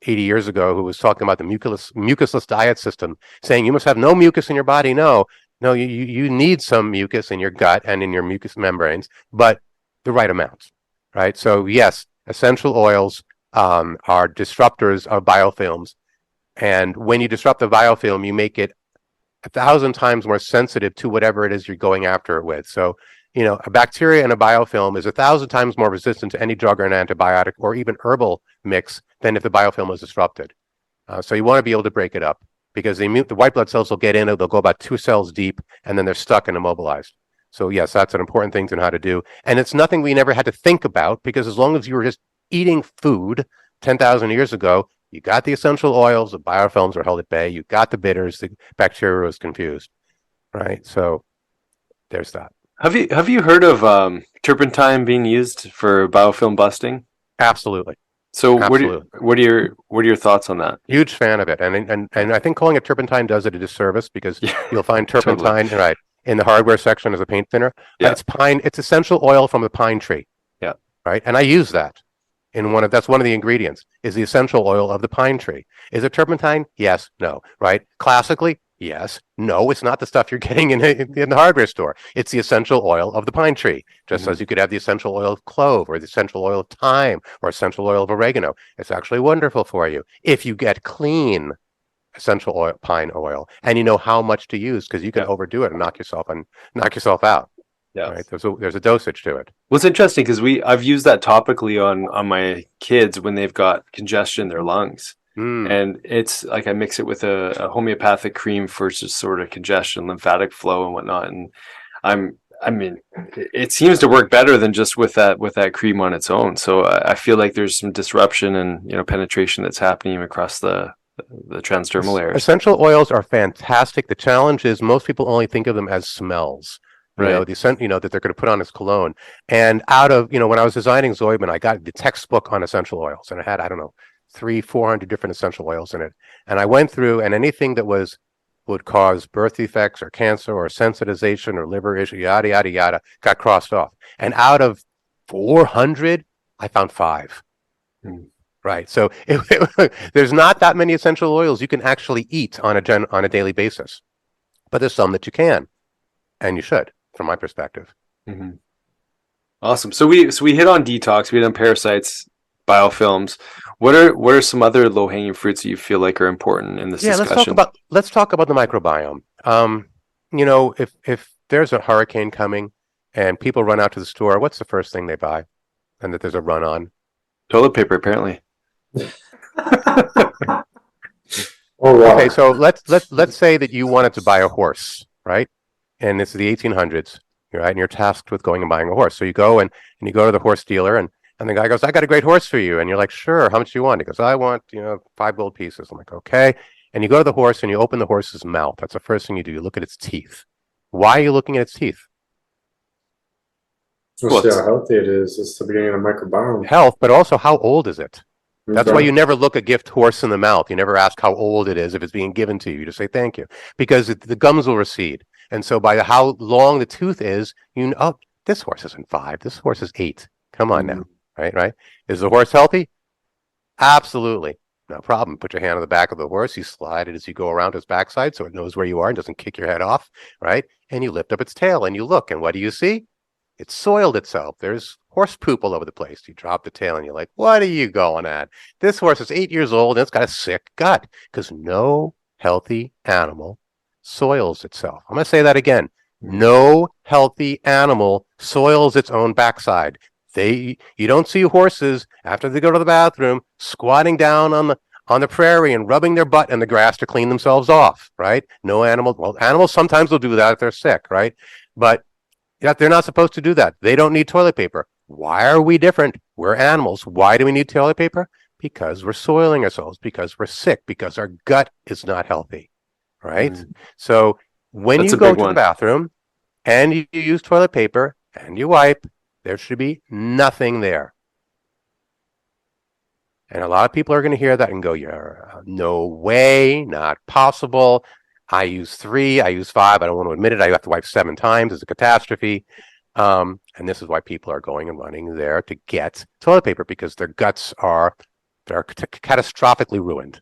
80 years ago who was talking about the mucusless diet system, saying you must have no mucus in your body. No, you need some mucus in your gut and in your mucous membranes, but the right amount, right? So yes, essential oils are disruptors of biofilms. And when you disrupt the biofilm, you make it 1,000 times more sensitive to whatever it is you're going after it with. So, a bacteria in a biofilm is 1,000 times more resistant to any drug or an antibiotic or even herbal mix than if the biofilm is disrupted. So you want to be able to break it up because the white blood cells will get in, they'll go about 2 cells deep, and then they're stuck and immobilized. So yes, that's an important thing to know how to do. And it's nothing we never had to think about because as long as you were just eating food 10,000 years ago, you got the essential oils, the biofilms were held at bay, you got the bitters, the bacteria was confused, right? So there's that. Have you heard of turpentine being used for biofilm busting? Absolutely. So Absolutely. what are your thoughts on that? Huge fan of it, and I think calling it turpentine does it a disservice because you'll find turpentine right in the hardware section as a paint thinner. Yeah. It's essential oil from the pine tree. Yeah. Right, and I use that. That's one of the ingredients is the essential oil of the pine tree. Is it turpentine? Yes, no, right? Classically, yes, no, it's not the stuff you're getting in the hardware store. It's the essential oil of the pine tree, just as you could have the essential oil of clove or the essential oil of thyme or essential oil of oregano. It's actually wonderful for you if you get clean essential oil, pine oil, and you know how much to use because you can overdo it and knock yourself out. Yeah, right. There's a dosage to it. Well, it's interesting because I've used that topically on my kids when they've got congestion in their lungs, and it's like I mix it with a homeopathic cream for just sort of congestion, lymphatic flow, and whatnot. And I mean, it seems to work better than just with that cream on its own. So I feel like there's some disruption and penetration that's happening across the transdermal layers. Essential oils are fantastic. The challenge is most people only think of them as smells. Right. That they're going to put on as cologne. And out of, when I was designing Zoidman, I got the textbook on essential oils and it had, 300-400 different essential oils in it. And I went through and anything that would cause birth defects or cancer or sensitization or liver issue, yada, yada, yada, got crossed off. And out of 400, I found 5. Right. So there's not that many essential oils you can actually eat on a daily basis, but there's some that you can, and you should. From my perspective. Awesome. So we hit on detox, we hit on parasites, biofilms. What are some other low hanging fruits that you feel like are important in this discussion? Let's talk about the microbiome. If there's a hurricane coming and people run out to the store, what's the first thing they buy? And that there's a run on? Toilet paper, apparently. Okay, so let's say that you wanted to buy a horse, right? And it's the 1800s, right? And you're tasked with going and buying a horse. So you go and you go to the horse dealer and the guy goes, I got a great horse for you. And you're like, sure, how much do you want? He goes, I want, 5 gold pieces. I'm like, okay. And you go to the horse and you open the horse's mouth. That's the first thing you do. You look at its teeth. Why are you looking at its teeth? We'll see how healthy it is. It's the beginning of the microbiome. Health, but also how old is it? That's why you never look a gift horse in the mouth. You never ask how old it is if it's being given to you. You just say thank you because the gums will recede. And so by how long the tooth is, this horse isn't 5. This horse is 8. Come on now. Right? Is the horse healthy? Absolutely. No problem. Put your hand on the back of the horse. You slide it as you go around its backside so it knows where you are and doesn't kick your head off, right? And you lift up its tail and you look, and what do you see? It's soiled itself. There's horse poop all over the place. You drop the tail and you're like, what are you going at? This horse is 8 years old and it's got a sick gut, because no healthy animal soils itself. I'm going to say that again. No healthy animal soils its own backside. You don't see horses after they go to the bathroom squatting down on the prairie and rubbing their butt in the grass to clean themselves off, right? No animal. Well, animals sometimes will do that if they're sick, right? But they're not supposed to do that. They don't need toilet paper. Why are we different? We're animals. Why do we need toilet paper? Because we're soiling ourselves, because we're sick, because our gut is not healthy, right? So when That's you a go big to one. the bathroom and you use toilet paper and you wipe, there should be nothing there. And a lot of people are going to hear that and go, yeah, no way, not possible. I use 3, I use 5. I don't want to admit it. I have to wipe 7 times. It's a catastrophe. And this is why people are going and running there to get toilet paper, because their guts are catastrophically ruined.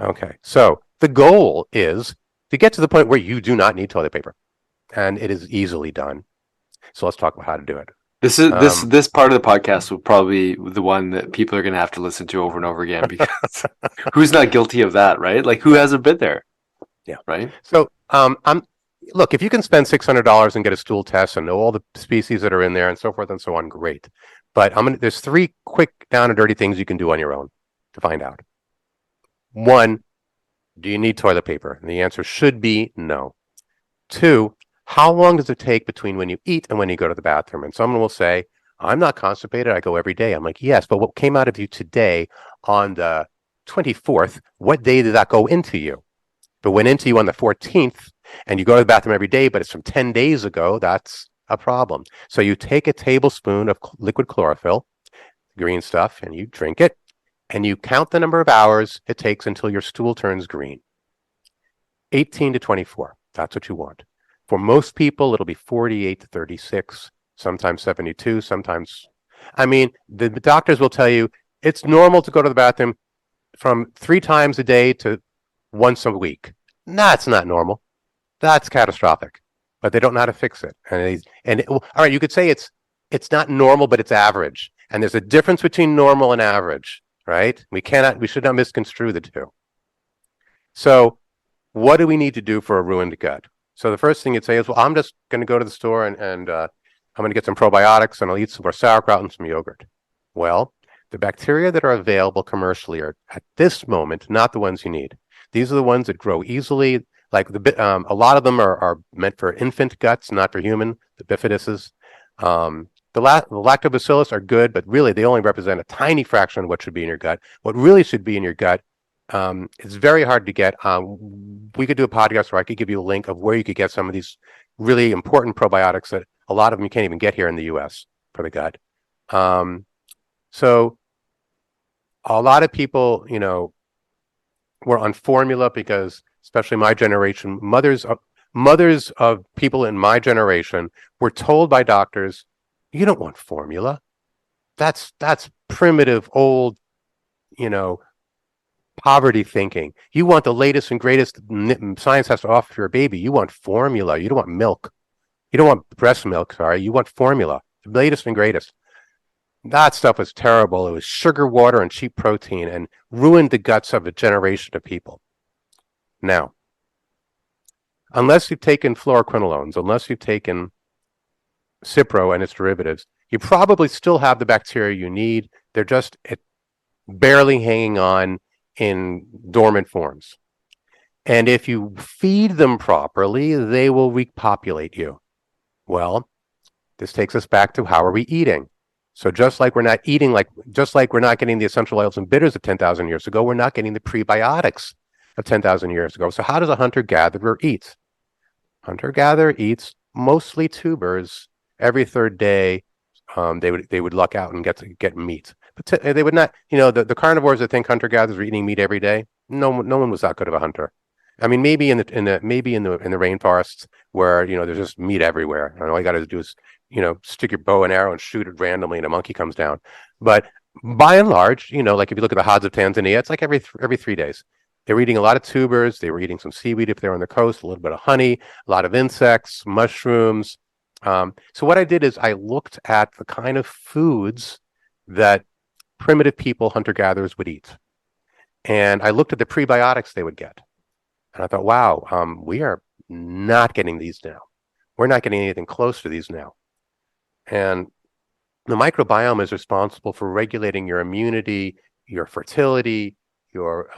Okay. So the goal is to get to the point where you do not need toilet paper, and it is easily done. So let's talk about how to do it. This part of the podcast will probably be the one that people are going to have to listen to over and over again, because who's not guilty of that, right? Like, who hasn't been there? Yeah. Right. So look, if you can spend $600 and get a stool test and know all the species that are in there and so forth and so on, great. But there's 3 quick, down and dirty things you can do on your own to find out. 1, do you need toilet paper? And the answer should be no. 2, how long does it take between when you eat and when you go to the bathroom? And someone will say, I'm not constipated. I go every day. I'm like, yes, but what came out of you today on the 24th, what day did that go into you? If it went into you on the 14th and you go to the bathroom every day, but it's from 10 days ago, that's a problem. So you take a tablespoon of liquid chlorophyll, green stuff, and you drink it, and you count the number of hours it takes until your stool turns green. 18 to 24. That's what you want. For most people, it'll be 48 to 36, sometimes 72, sometimes. The doctors will tell you it's normal to go to the bathroom from 3 times a day to once a week. That's not normal. That's catastrophic. But they don't know how to fix it. All right, you could say it's not normal, but it's average. And there's a difference between normal and average, right? We should not misconstrue the two. So what do we need to do for a ruined gut? So the first thing you'd say is, well, I'm just going to go to the store and I'm going to get some probiotics and I'll eat some more sauerkraut and some yogurt. Well, the bacteria that are available commercially are at this moment not the ones you need. These are the ones that grow easily. Like a lot of them are meant for infant guts, not for human. The bifiduses, the lactobacillus are good, but really they only represent a tiny fraction of what should be in your gut. What really should be in your gut, it's very hard to get. We could do a podcast where I could give you a link of where you could get some of these really important probiotics that a lot of them you can't even get here in the U.S. for the gut. So a lot of people, were on formula because, especially my generation, mothers of people in my generation were told by doctors, you don't want formula. That's primitive, old, poverty thinking. You want the latest and greatest science has to offer your baby. You want formula. You don't want milk. You don't want breast milk, sorry. You want formula, the latest and greatest. That stuff was terrible. It was sugar water and cheap protein and ruined the guts of a generation of people. Now, unless you've taken fluoroquinolones, unless you've taken Cipro and its derivatives, you probably still have the bacteria you need. They're just barely hanging on in dormant forms. And if you feed them properly, they will repopulate you. Well, this takes us back to how are we eating? So just like we're not eating, just like we're not getting the essential oils and bitters of 10,000 years ago, we're not getting the prebiotics of 10,000 years ago. So how does a hunter-gatherer eat? Hunter-gatherer eats mostly tubers. Every 3rd day, they would luck out and get meat. But they would not, the carnivores that think hunter-gatherers are eating meat every day. No one was that good of a hunter. Maybe in the rainforests where there's just meat everywhere, and all you got to do is stick your bow and arrow and shoot it randomly, and a monkey comes down. But by and large, like if you look at the Hads of Tanzania, it's like every 3 days. They were eating a lot of tubers. They were eating some seaweed if they're on the coast, a little bit of honey, a lot of insects, mushrooms. So what I did is I looked at the kind of foods that primitive people, hunter-gatherers, would eat. And I looked at the prebiotics they would get. And I thought, wow, we are not getting these now. We're not getting anything close to these now. And the microbiome is responsible for regulating your immunity, your fertility, your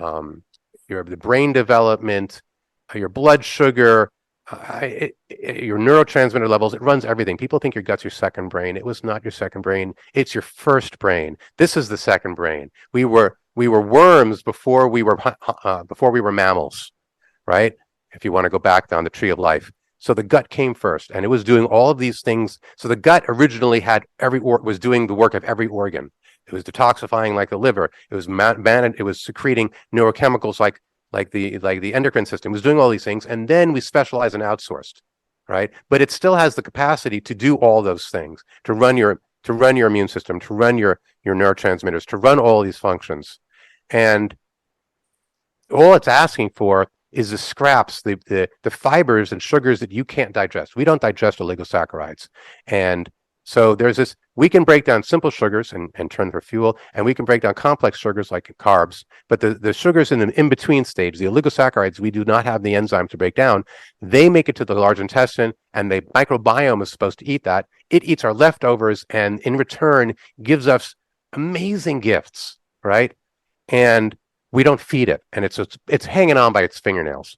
the brain development, your blood sugar, your neurotransmitter levels. It runs everything. People think your gut's your second brain. It was not your second brain. It's your first brain. This is the second brain. We were worms before we were mammals, right? If you want to go back down the tree of life. So the gut came first, and it was doing all of these things. So the gut originally had was doing the work of every organ. It was detoxifying like the liver. It was it was secreting neurochemicals like the endocrine system. It was doing all these things, and then we specialized and outsourced, right? But it still has the capacity to do all those things, to run your immune system, to run your neurotransmitters, to run all these functions, and all it's asking for is the scraps, the fibers and sugars that you can't digest. We don't digest oligosaccharides. And so there's this, we can break down simple sugars and turn for fuel, and we can break down complex sugars like carbs, but the sugars in the in-between stage, the oligosaccharides, we do not have the enzyme to break down. They make it to the large intestine, and the microbiome is supposed to eat that. It eats our leftovers, and in return gives us amazing gifts, right? And we don't feed it, and it's hanging on by its fingernails.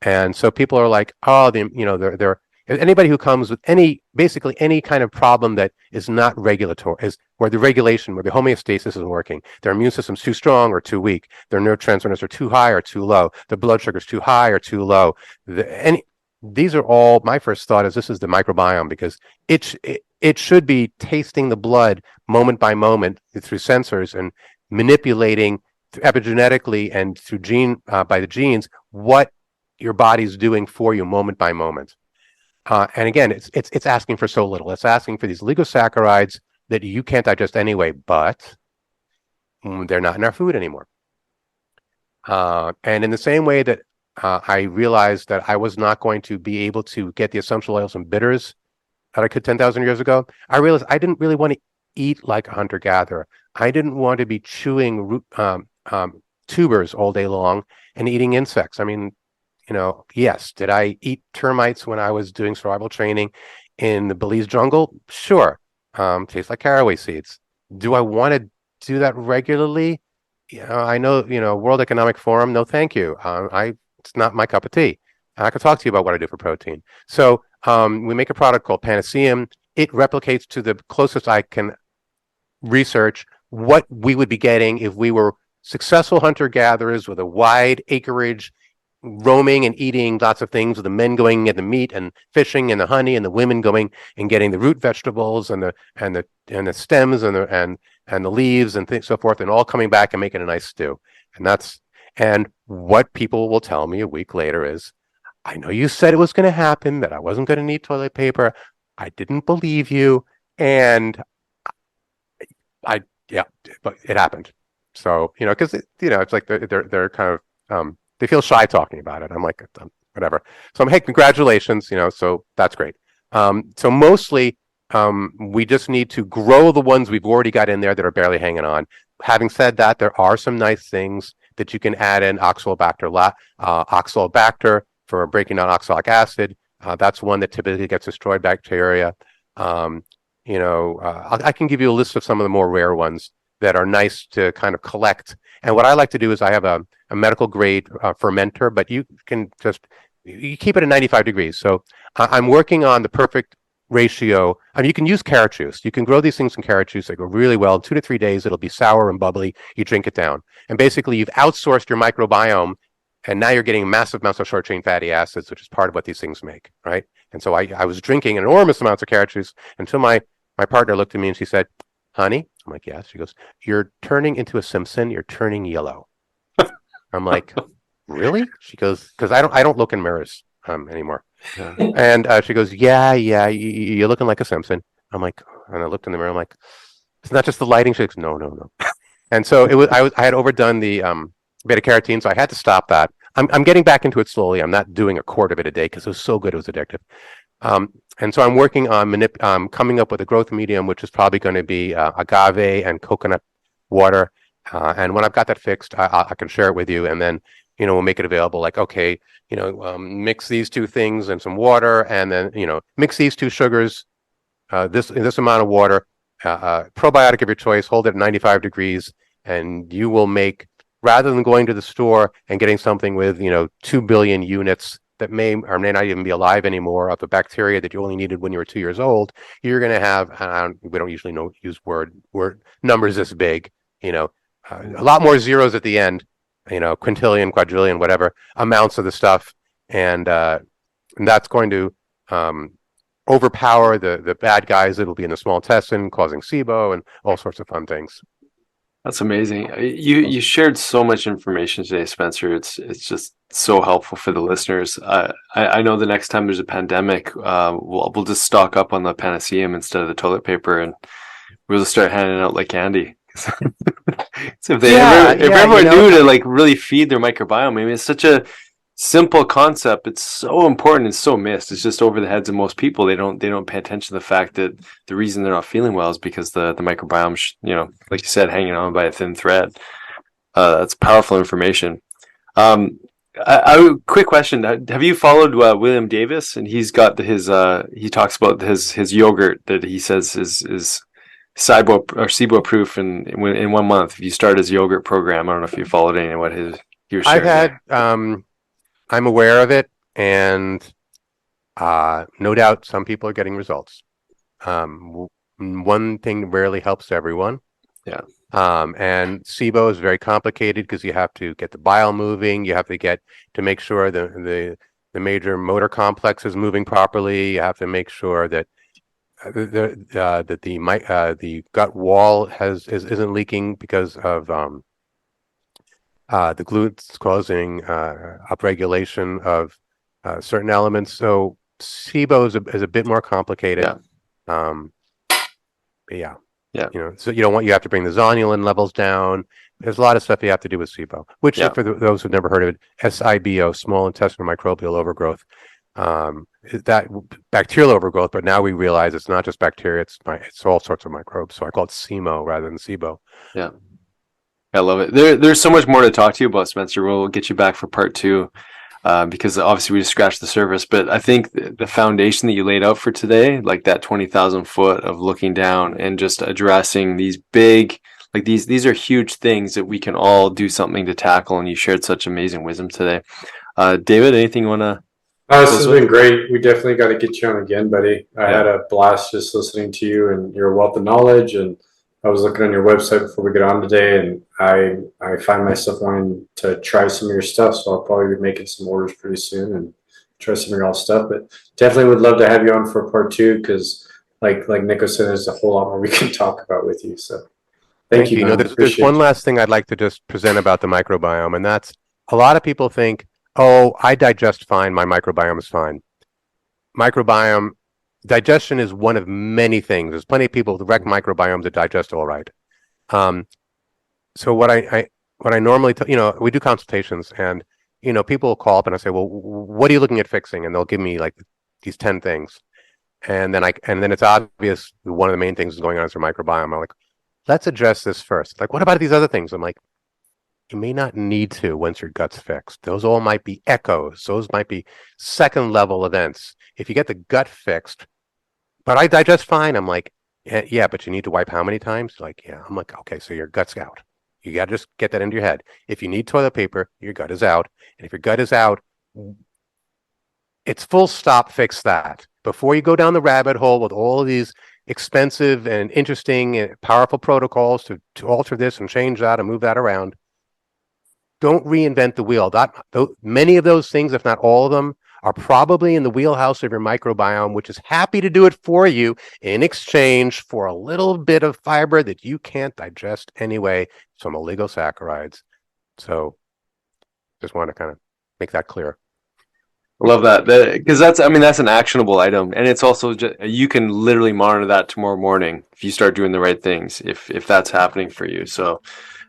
And so people are like, oh, they're anybody who comes with basically any kind of problem that is not regulatory, is where the homeostasis isn't working, their immune system's too strong or too weak, their neurotransmitters are too high or too low, their blood sugar's too high or too low. These are all, my first thought is this is the microbiome, because it should be tasting the blood moment by moment through sensors and manipulating epigenetically and through by the genes what your body's doing for you moment by moment. And again, it's asking for so little. It's asking for these oligosaccharides that you can't digest anyway, but they're not in our food anymore. And in the same way that I realized that I was not going to be able to get the essential oils and bitters that I could 10,000 years ago, I realized I didn't really want to eat like a hunter-gatherer. I didn't want to be chewing tubers all day long and eating insects. I mean, yes, did I eat termites when I was doing survival training in the Belize jungle? Sure. Tastes like caraway seeds. Do I want to do that regularly? I know, World Economic Forum, no thank you. It's not my cup of tea. I could talk to you about what I do for protein. So we make a product called Panaceum. It replicates to the closest I can research what we would be getting if we were successful hunter-gatherers with a wide acreage, roaming and eating lots of things, with the men going and the meat and fishing and the honey, and the women going and getting the root vegetables and the stems and the leaves and things so forth, and all coming back and making a nice stew. And what people will tell me a week later is, I know you said it was going to happen, that I wasn't going to need toilet paper. I didn't believe you, and but it happened. So because it's like they're kind of they feel shy talking about it. I'm like, whatever. So hey, congratulations, so that's great. So mostly we just need to grow the ones we've already got in there that are barely hanging on. Having said that, there are some nice things that you can add in. Oxalobacter for breaking down oxalic acid. That's one that typically gets destroyed bacteria. I can give you a list of some of the more rare ones that are nice to kind of collect. And what I like to do is I have a medical grade fermenter, but you can you keep it at 95 degrees. So I'm working on the perfect ratio. I mean, you can use carrot juice. You can grow these things in carrot juice. They go really well. In 2 to 3 days, it'll be sour and bubbly. You drink it down. And basically, you've outsourced your microbiome, and now you're getting massive amounts of short-chain fatty acids, which is part of what these things make, right? And so I was drinking enormous amounts of carrot juice until my partner looked at me and she said, honey, I'm like, yes. She goes, you're turning into a Simpson. You're turning yellow. I'm like, really? She goes, because I don't look in mirrors anymore. Yeah. And she goes, yeah, you're looking like a Simpson. I'm like, and I looked in the mirror. I'm like, It's not just the lighting. She goes, no, no, no. And so I had overdone the beta carotene, so I had to stop that. I'm getting back into it slowly. I'm not doing a quart of it a day because it was so good, it was addictive. And so I'm working on coming up with a growth medium, which is probably going to be agave and coconut water. And when I've got that fixed, I can share it with you, and then we'll make it available. Like, okay, mix these two things and some water, and then mix these two sugars, this amount of water, probiotic of your choice, hold it at 95 degrees, and you will make, rather than going to the store and getting something with 2 billion units that may or may not even be alive anymore of the bacteria that you only needed when you were 2 years old, you're going to have, we don't usually use word numbers this big, a lot more zeros at the end, quintillion, quadrillion, whatever amounts of the stuff, and that's going to overpower the bad guys that'll be in the small intestine, causing SIBO and all sorts of fun things. That's amazing. You shared so much information today, Spencer. It's just so helpful for the listeners. I know the next time there's a pandemic, we'll just stock up on the Panaceum instead of the toilet paper, and we'll just start handing out like candy. So if everyone knew to like really feed their microbiome, I mean, it's such a simple concept. It's so important. It's so missed. It's just over the heads of most people. They don't pay attention to the fact that the reason they're not feeling well is because the microbiome, like you said, hanging on by a thin thread. That's powerful information. Quick question: have you followed William Davis? And he's got he talks about his yogurt that he says is SIBO proof in 1 month if you start his yogurt program. I don't know if you followed any of what he was sharing. I've had. I'm aware of it, and no doubt some people are getting results. One thing rarely helps everyone. Yeah. And SIBO is very complicated because you have to get the bile moving. You have to make sure the major motor complex is moving properly. You have to make sure that the gut wall isn't leaking because of the glutes causing upregulation of certain elements. So SIBO is a bit more complicated. Yeah. So you have to bring the zonulin levels down. There's a lot of stuff you have to do with SIBO, which for those who've never heard of it, SIBO, small intestinal microbial overgrowth. That bacterial overgrowth, but now we realize it's not just bacteria, it's all sorts of microbes. So I call it SIMO rather than SIBO. Yeah. I love it. There's so much more to talk to you about, Spencer. We'll get you back for part 2 because obviously we just scratched the surface. But I think the foundation that you laid out for today, like that 20,000 foot of looking down and just addressing these big, like these are huge things that we can all do something to tackle. And you shared such amazing wisdom today. David, anything you want to? This has been great. We definitely got to get you on again, buddy. I had a blast just listening to you and your wealth of knowledge, and I was looking on your website before we got on today, and I find myself wanting to try some of your stuff. So I'll probably be making some orders pretty soon and try some of your all stuff. But definitely would love to have you on for part 2 because, like Nico said, there's a whole lot more we can talk about with you. So thank you. There's one last thing I'd like to just present about the microbiome, and that's a lot of people think, oh, I digest fine. My microbiome is fine. Digestion is one of many things. There's plenty of people with wreck microbiomes that digest all right. So what I normally we do consultations, and people will call up and I say, well, what are you looking at fixing? And they'll give me like these 10 things, and then it's obvious one of the main things is going on is their microbiome. I'm like, let's address this first. Like, what about these other things? I'm like, you may not need to once your gut's fixed. Those all might be echoes. Those might be second level events. If you get the gut fixed, but I digest fine. I'm like, yeah, but you need to wipe how many times? Like, yeah. I'm like, okay, so your gut's out. You got to just get that into your head. If you need toilet paper, your gut is out. And if your gut is out, it's full stop, fix that. Before you go down the rabbit hole with all of these expensive and interesting and powerful protocols to alter this and change that and move that around, don't reinvent the wheel. Many of those things, if not all of them, are probably in the wheelhouse of your microbiome, which is happy to do it for you in exchange for a little bit of fiber that you can't digest anyway, some oligosaccharides. So just want to kind of make that clear. I love that, because that's an actionable item, and it's also you can literally monitor that tomorrow morning if you start doing the right things, if that's happening for you. So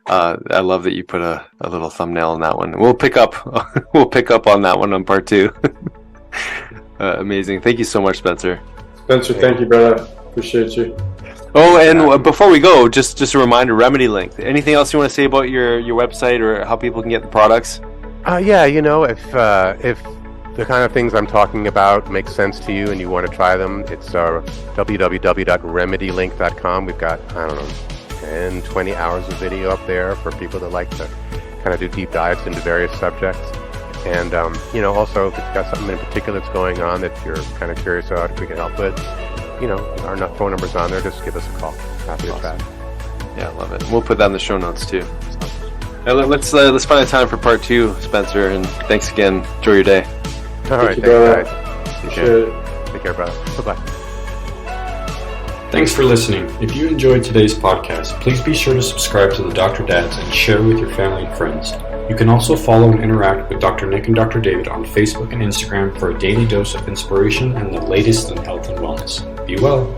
I love that you put a little thumbnail on that one. We'll pick up on that one on part 2. Amazing. Thank you so much, Spencer. Spencer, thank you, brother. Appreciate you. Oh, and before we go, just a reminder, Remedy Link. Anything else you want to say about your website or how people can get the products? Yeah, if the kind of things I'm talking about make sense to you and you want to try them, it's www.remedylink.com. We've got, 10, 20 hours of video up there for people that like to kind of do deep dives into various subjects. And, also if it's got something in particular that's going on that you're kind of curious about, if we can help with, our phone number's on there. Just give us a call. Happy to chat. Yeah, I love it. We'll put that in the show notes too. Let's find a time for part 2, Spencer, and thanks again. Enjoy your day. All right, you, thanks, guys. Take care, brother. Bye-bye. Thanks for listening. If you enjoyed today's podcast, please be sure to subscribe to the Dr. Dads and share with your family and friends. You can also follow and interact with Dr. Nick and Dr. David on Facebook and Instagram for a daily dose of inspiration and the latest in health and wellness. Be well.